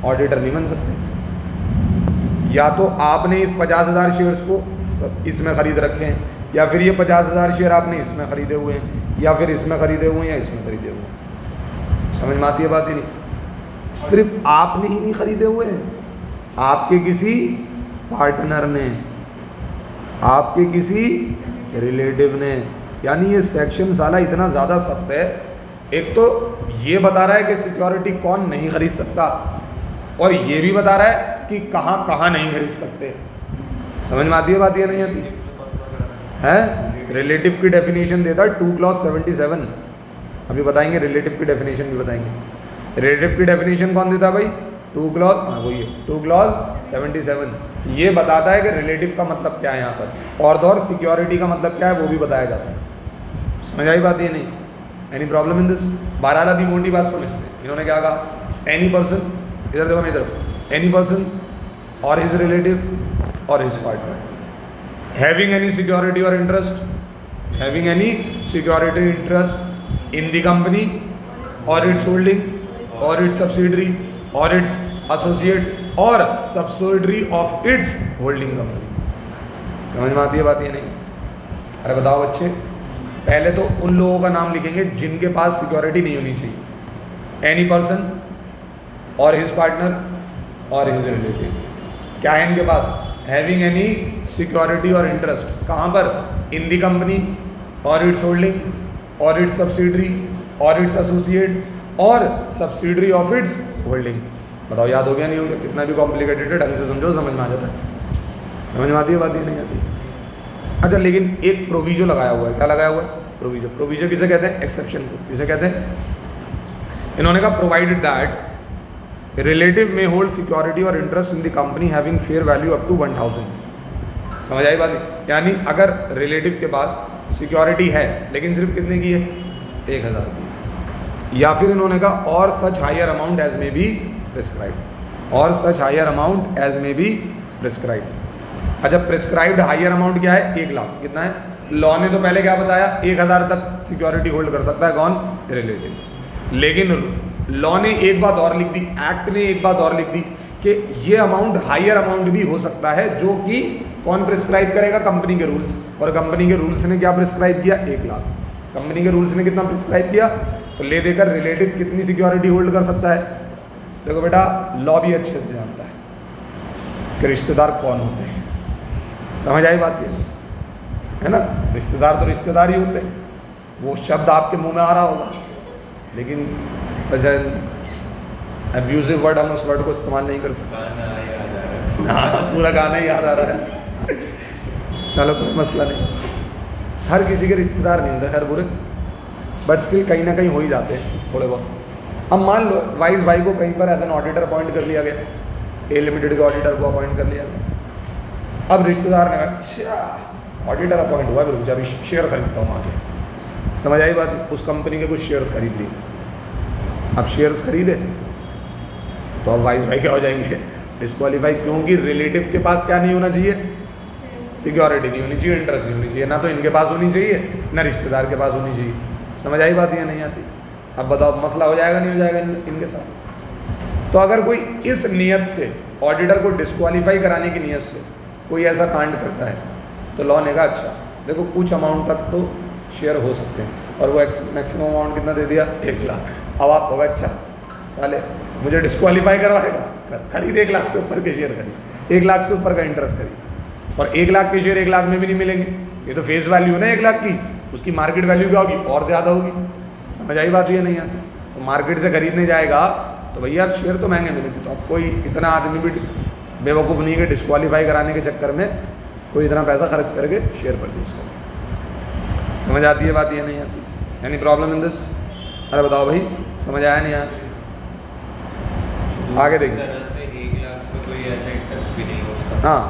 ऑडिटर नहीं बन सकते। या तो आपने इस 50,000 शेयर्स को इसमें खरीद रखे हैं, या फिर ये 50,000 शेयर आपने इसमें खरीदे हुए हैं, या फिर इसमें खरीदे हुए हैं, या इसमें खरीदे हुए हैं। समझ में आती है बात ही नहीं। सिर्फ आपने ही नहीं खरीदे हुए हैं, आपके किसी पार्टनर ने, आपके किसी रिलेटिव ने। यानी ये सेक्शन साला इतना ज़्यादा सख्त है। एक तो ये बता रहा है कि सिक्योरिटी कौन नहीं खरीद सकता, और ये भी बता रहा है कि कहाँ कहाँ नहीं खरीद सकते। समझ में आती है बात, ये नहीं आती है। रिलेटिव की डेफिनेशन देता है 2 क्लॉज 77। अभी बताएंगे रिलेटिव की डेफिनेशन भी बताएंगे। रिलेटिव की डेफिनेशन कौन देता है भाई, 2 क्लॉज, हाँ वही है 2 क्लॉज 77। ये बताता है कि रिलेटिव का मतलब क्या है यहाँ पर, और सिक्योरिटी का मतलब क्या है वो भी बताया जाता है। समझ आई बात, ये नहीं एनी प्रॉब्लम इन दिस। बहरहाल अभी मोटी बात समझते हैं। इन्होंने क्या कहा, एनी पर्सन, इधर देखो मेरी तरफ, any person or his relative or his partner having any security और interest, having any security interest in the company or its holding और इट्स सब्सिडरी और इट्स एसोसिएट और subsidiary of its holding company. समझ में आती है बात, ये नहीं। अरे बताओ बच्चे, पहले तो उन लोगों का नाम लिखेंगे जिनके पास सिक्योरिटी नहीं होनी चाहिए। Any person or his partner और हिज रिलेटिव, क्या है इनके पास, हैविंग एनी सिक्योरिटी और इंटरेस्ट, कहाँ पर, इन दी कंपनी और इट्स होल्डिंग और इट्स सब्सिडरी और इट्स एसोसिएट और सब्सिडरी ऑफ इट्स होल्डिंग। बताओ याद हो गया नहीं हो गया? कितना भी कॉम्प्लिकेटेड है, ढंग से समझो, समझ में आ जाता है। समझ में आती है बात, ये नहीं आती। अच्छा, लेकिन एक प्रोविजो लगाया हुआ है। क्या लगाया हुआ है, प्रोविजो। प्रोविजो किसे कहते हैं, एक्सेप्शन को किसे कहते हैं। इन्होंने कहा प्रोवाइडेड दैट रिलेटिव में होल्ड सिक्योरिटी और interest in the company having fair value up to 1000। समझ आई बात, यानी अगर रिलेटिव के पास सिक्योरिटी है लेकिन सिर्फ कितने की है, 1000 की। या फिर इन्होंने कहा और सच हायर अमाउंट एज में बी प्रिस्क्राइब, और सच हायर अमाउंट एज में बी प्रिस्क्राइब। अच्छा, प्रिस्क्राइब्ड हायर अमाउंट क्या है, 1 लाख। कितना है, लॉ ने तो पहले क्या बताया, 1000 तक सिक्योरिटी होल्ड कर सकता है कौन, रिलेटिव। लेकिन लॉ ने एक बात और लिख दी, एक्ट ने एक बात और लिख दी कि ये अमाउंट हायर अमाउंट भी हो सकता है, जो कि कौन प्रिस्क्राइब करेगा, कंपनी के रूल्स। और कंपनी के रूल्स ने क्या प्रिस्क्राइब किया, 1 लाख। कंपनी के रूल्स ने कितना प्रिस्क्राइब किया, तो ले देकर रिलेटिव कितनी सिक्योरिटी होल्ड कर सकता है। देखो बेटा, लॉ भी अच्छे से जानता है कि रिश्तेदार कौन होते हैं। समझ आई बात, ये है ना, रिश्तेदार तो रिश्तेदार ही होते हैं। वो शब्द आपके मुंह में आ रहा होगा, लेकिन सजन अब्यूजिव वर्ड, हम उस वर्ड को इस्तेमाल नहीं कर सकते। हाँ, पूरा गाना ही याद आ रहा है। चलो कोई मसला नहीं, हर किसी के रिश्तेदार नहीं होते, खैर बुरे, बट स्टिल कहीं ना कहीं हो ही जाते हैं थोड़े बहुत। अब मान लो वाइस भाई को कहीं पर एज एन ऑडिटर अपॉइंट कर लिया गया, ए लिमिटेड के ऑडिटर को अपॉइंट कर लिया गया। अब रिश्तेदार ने कहा, अच्छा ऑडिटर अपॉइंट हुआ, फिर जब शेयर खरीदता हूँ आगे। समझ आई बात, उस कंपनी के कुछ शेयर्स खरीद लिए। अब शेयर्स खरीदे तो अब वाइस भाई क्या हो जाएंगे, डिस्क्वालीफाई, क्योंकि रिलेटिव के पास क्या नहीं होना चाहिए, सिक्योरिटी नहीं होनी चाहिए, इंटरेस्ट नहीं होनी चाहिए, ना तो इनके पास होनी चाहिए ना रिश्तेदार के पास होनी चाहिए। समझ आई बात, या नहीं आती। अब बताओ मसला हो जाएगा नहीं हो जाएगा इनके साथ। तो अगर कोई इस नियत से, ऑडिटर को डिस्क्वालीफाई कराने की नियत से कोई ऐसा कांड करता है, तो लॉ ने कहा अच्छा देखो कुछ अमाउंट तक तो शेयर हो सकते हैं, और वो मैक्सिमम अमाउंट कितना दे दिया, 1 लाख। अब आप होगा अच्छा साले मुझे डिस्क्वालीफाई करवाएगा, खरीद 1 लाख से ऊपर के शेयर खरीद, 1 लाख से ऊपर का इंटरेस्ट खरीद। और 1 लाख के शेयर 1 लाख में भी नहीं मिलेंगे, ये तो फेस वैल्यू है ना 1 लाख की, उसकी मार्केट वैल्यू क्या होगी, और ज़्यादा होगी। समझ आई बात, ये नहीं आती। तो मार्केट से खरीदने जाएगा तो भैया शेयर तो महंगे मिलेंगे। तो अब कोई इतना आदमी भी बेवकूफ़ नहीं है कि डिस्क्वालीफाई कराने के चक्कर में कोई इतना पैसा खर्च करके शेयर परचेज करे। समझ आती है बात, ये नहीं आती। Any problem in this? अरे बताओ भाई, समझ आया नहीं आया? आगे देखिए।
1 लाख में कोई ऐसा इंटरेस्ट भी नहीं होता।
हाँ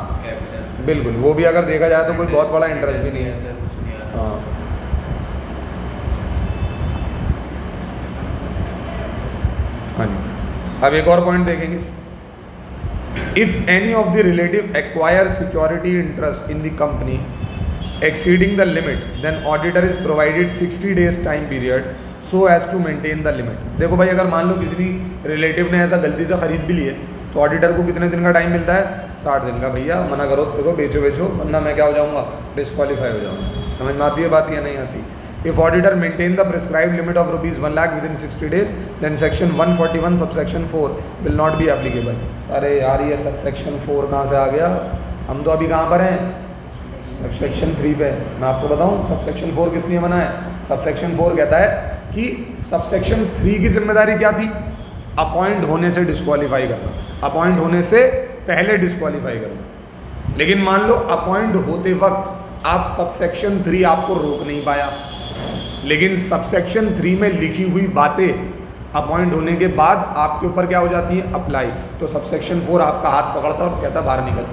बिल्कुल, वो भी अगर देखा जाए तो कोई बहुत बड़ा इंटरेस्ट भी नहीं है
सर, कुछ नहीं आता।
हाँ। हाँ जी, अब एक और पॉइंट देखेंगे। If any of the relative acquire security interest in the company exceeding the limit, then auditor is provided 60 days time period so as to maintain the limit. देखो भाई, अगर मान लो किसी भी रिलेटिव ने ऐसा गलती से ख़रीद भी लिए तो ऑडिटर को कितने दिन का टाइम मिलता है? 60 दिन का। भैया मना करो उससे को, बेचो वरना मैं क्या हो जाऊँगा? डिस्क्वालीफाई हो जाऊँगा। समझ में आती है बात या नहीं आती? If auditor maintain the prescribed limit of rupees 1 lakh within 60 days, then section 141 subsection 4 will not be applicable. अरे यार, ये subsection 4 कहाँ से आ गया? हम तो अभी कहाँ पर हैं? सबसेक्शन 3 पे। मैं आपको बताऊँ सबसेक्शन 4 किस लिए बना है? सबसेक्शन 4 कहता है कि सबसेक्शन 3 की जिम्मेदारी क्या थी? अपॉइंट होने से डिस्क्वालीफाई करना, अपॉइंट होने से पहले डिस्क्वालीफाई करना। लेकिन मान लो अपॉइंट होते वक्त आप सबसेक्शन 3 आपको रोक नहीं पाया, लेकिन सबसेक्शन 3 में लिखी हुई बातें अपॉइंट होने के बाद आपके ऊपर क्या हो जाती हैं? अप्लाई। तो सबसेक्शन 4 आपका हाथ पकड़ता और कहता बाहर निकल।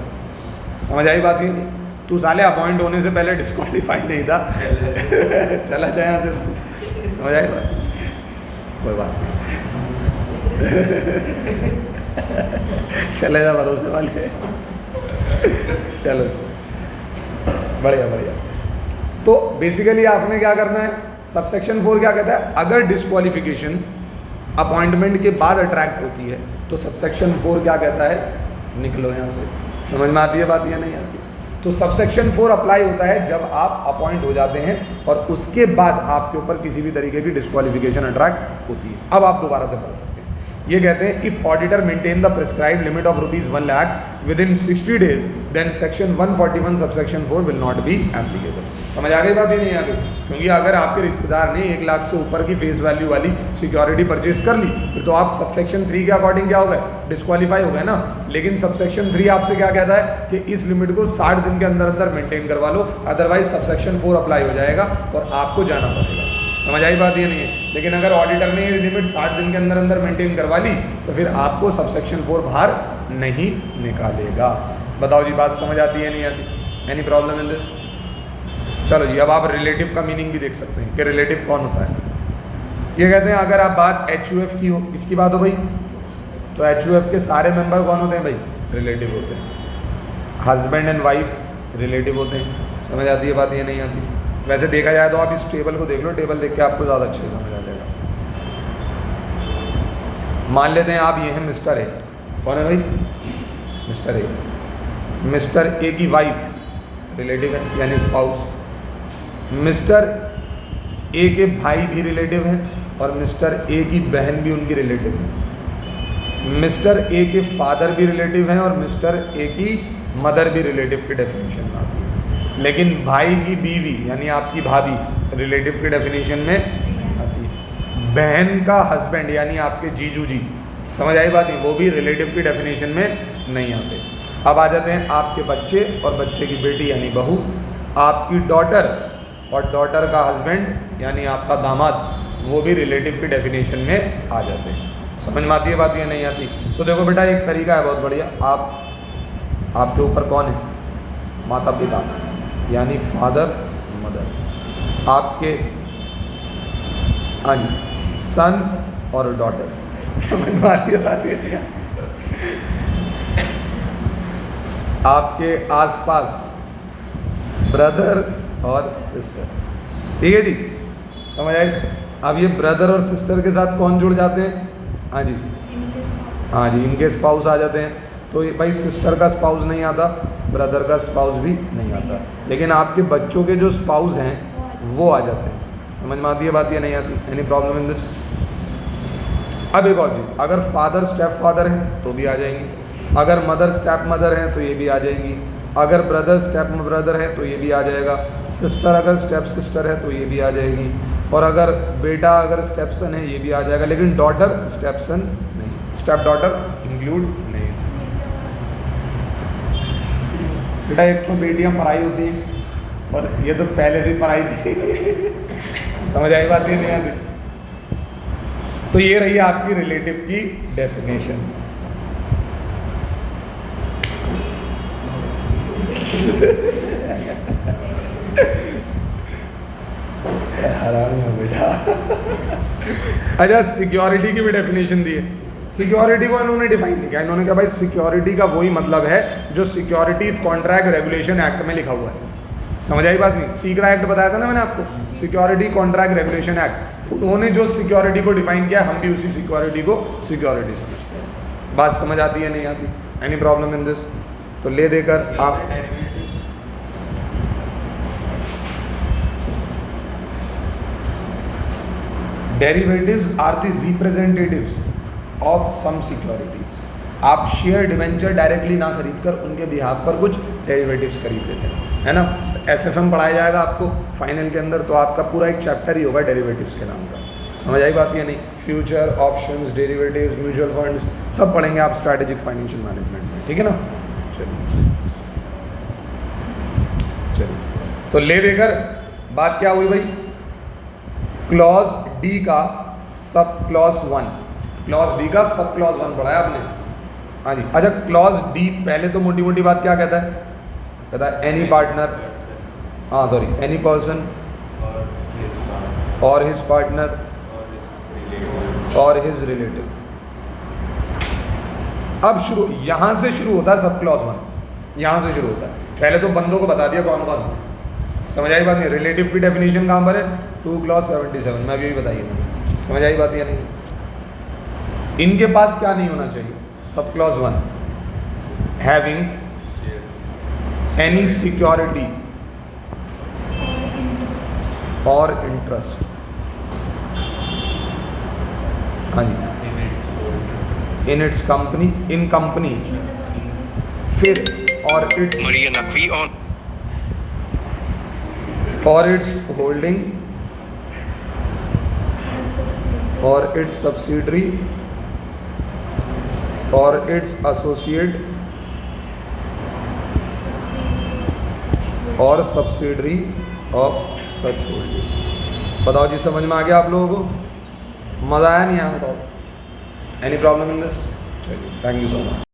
समझ आई बात? ये नहीं, तू साले अपॉइंट होने से पहले डिस्क्वालीफाई नहीं था, चला जाए यहाँ से। समझ आई बात? कोई बात नहीं, चले जा भरोसे वाले। चलो बढ़िया बढ़िया। तो बेसिकली आपने क्या करना है? सबसेक्शन 4 क्या कहता है? अगर डिस्क्वालिफिकेशन अपॉइंटमेंट के बाद अट्रैक्ट होती है तो सबसेक्शन 4 क्या कहता है? निकलो यहाँ से। समझ में आती है बात या नहीं आती? तो सबसेक्शन 4 अप्लाई होता है जब आप अपॉइंट हो जाते हैं और उसके बाद आपके ऊपर किसी भी तरीके की डिस्क्वालिफिकेशन अट्रैक्ट होती है। अब आप दोबारा से पढ़ सकते हैं। ये कहते हैं if auditor maintain the prescribed limit of rupees 1 lakh within 60 days then section 141 subsection 4 will not be applicable. समझ आ गई बात? ही नहीं आ गई? क्योंकि अगर आपके रिश्तेदार ने 1 लाख से ऊपर की फेस वैल्यू वाली सिक्योरिटी परचेज कर ली फिर तो आप सबसेक्शन 3 के अकॉर्डिंग क्या हो गए? डिस्क्वालीफाई हो गए ना। लेकिन सबसेक्शन 3 आपसे क्या कहता है कि इस लिमिट को 60 दिन के अंदर अंदर मेंटेन करवा लो, अदरवाइज सबसेक्शन 4 अप्लाई हो जाएगा और आपको जाना पड़ेगा। समझ आई बात? ये नहीं है। लेकिन अगर ऑडिटर ने ये लिमिट 60 दिन के अंदर अंदर मेंटेन करवा ली तो फिर आपको सबसेक्शन 4 बाहर नहीं निकालेगा। बताओ जी, बात समझ आती है नहीं आती? Any problem in this? चलो जी, अब आप रिलेटिव का मीनिंग भी देख सकते हैं कि रिलेटिव कौन होता है। ये कहते हैं अगर आप बात HUF की हो, किसकी बात हो भाई? तो HUF के सारे मेंबर कौन होते हैं भाई? रिलेटिव होते हैं। हस्बैंड एंड वाइफ रिलेटिव होते हैं। समझ आती है बात? ये नहीं आती? वैसे देखा जाए तो आप इस टेबल को देख लो, टेबल देख के आपको ज़्यादा अच्छे से समझ आ जाएगा। मान लेते हैं आप ये हैं मिस्टर ए। कौन है भाई? Mister A. मिस्टर ए की वाइफ रिलेटिव है यानी स्पाउस। मिस्टर ए के भाई भी रिलेटिव हैं और मिस्टर ए की बहन भी उनकी रिलेटिव है। मिस्टर ए के फादर भी रिलेटिव हैं और मिस्टर ए की मदर भी रिलेटिव की डेफिनेशन में आती है। लेकिन भाई की बीवी यानी आपकी भाभी रिलेटिव की डेफिनेशन में आती है। बहन का हस्बैंड यानी आपके जीजू जी, समझ आई बात? वो भी रिलेटिव की डेफिनेशन में नहीं आते। अब आ जाते हैं आपके बच्चे और बच्चे की बेटी यानी बहू, आपकी डॉटर और डॉटर का हस्बैंड यानी आपका दामाद, वो भी रिलेटिव की डेफिनेशन में आ जाते हैं। समझ में आती है बात या नहीं आती? तो देखो बेटा, एक तरीका है बहुत बढ़िया। आपके ऊपर कौन है? माता पिता यानी फादर मदर, आपके सन और डॉटर। समझ में आती है बात या नहीं? आपके आसपास ब्रदर और सिस्टर। ठीक है जी, समझ आए? अब ये ब्रदर और सिस्टर के साथ कौन जुड़ जाते हैं? हाँ जी, हाँ जी, इनके स्पाउस आ जाते हैं। तो ये भाई सिस्टर का स्पाउस नहीं आता, ब्रदर का स्पाउस भी नहीं आता, लेकिन आपके बच्चों के जो स्पाउस हैं वो आ जाते हैं। समझ में आती है बात या नहीं आती? Any problem in this? अब एक और चीज़, अगर फादर स्टेप फादर हैं तो भी आ जाएंगी, अगर मदर स्टेप मदर हैं तो ये भी आ जाएंगी, अगर ब्रदर स्टेप ब्रदर है तो ये भी आ जाएगा, सिस्टर अगर स्टेप सिस्टर है तो ये भी आ जाएगी, और अगर बेटा अगर स्टेप सन है ये भी आ जाएगा। लेकिन डॉटर स्टेप सन नहीं, स्टेप डॉटर इंक्लूड नहीं। बेटा एक तो बेटियां पढ़ाई होती हैं और ये तो पहले भी पढ़ाई थी। समझ आई बात? ये नहीं आती? तो ये रही आपकी रिलेटिव की डेफिनेशन। हराम है बेटा। अच्छा, सिक्योरिटी की भी डेफिनेशन दी है। सिक्योरिटी को इन्होंने डिफाइन नहीं किया। इन्होंने कहा भाई सिक्योरिटी का वही मतलब है जो सिक्योरिटीज कॉन्ट्रैक्ट रेगुलेशन एक्ट में लिखा हुआ है। समझ आई बात नहीं? सीकरा एक्ट बताया था ना मैंने आपको, सिक्योरिटी कॉन्ट्रैक्ट रेगुलेशन एक्ट, उन्होंने जो सिक्योरिटी को डिफाइन किया, हम भी उसी सिक्योरिटी को सिक्योरिटी समझते हैं। बात समझ आती है नहीं आती? Any problem in this? तो ले देकर आप derivatives are the representatives of some securities. आप शेयर डिवेंचर डायरेक्टली ना खरीद कर उनके बिहाफ पर कुछ डेरिवेटिव्स खरीद लेते हैं, है ना? एफएफएम पढ़ाया जाएगा आपको फाइनल के अंदर, तो आपका पूरा एक चैप्टर ही होगा डेरिवेटिव्स के नाम का। समझ आई बात या नहीं? Future, options, derivatives, mutual funds सब पढ़ेंगे आप स्ट्रैटेजिक फाइनेंशियल मैनेजमेंट में, ठीक है ना? चलिए तो ले देकर बात क्या हुई भाई? क्लॉज डी का सब क्लॉज 1, क्लॉज डी का सब क्लॉज 1 पढ़ा है आपने? हाँ जी। अच्छा, क्लॉज डी पहले तो मोटी मोटी बात क्या कहता है? कहता है एनी पार्टनर, हाँ sorry, any person or his partner और हिज रिलेटिव। अब शुरू यहाँ से शुरू होता है सब क्लॉज 1, यहाँ से शुरू होता है। पहले तो बंदों को बता दिया कौन कौन, समझ आई बात नहीं? रिलेटिव की डेफिनेशन कहाँ पर है? 2 क्लॉज 77 में अभी बताइए मुझे, समझ आई बात या नहीं? इनके पास क्या नहीं होना चाहिए? सब क्लॉज 1, हैविंग एनी सिक्योरिटी और इंटरेस्ट, हाँ जी, in its company, in company, फिर और इट्स और इट्स होल्डिंग और इट्स सब्सिडरी और इट्स एसोसिएट और सब्सिडरी ऑफ सच होल्डिंग। बताओ जी, समझ में आ गया आप लोगों को? मज़ा आया नहीं आया? बताओ, एनी प्रॉब्लम इन दिस? चलिए, थैंक यू सो मच।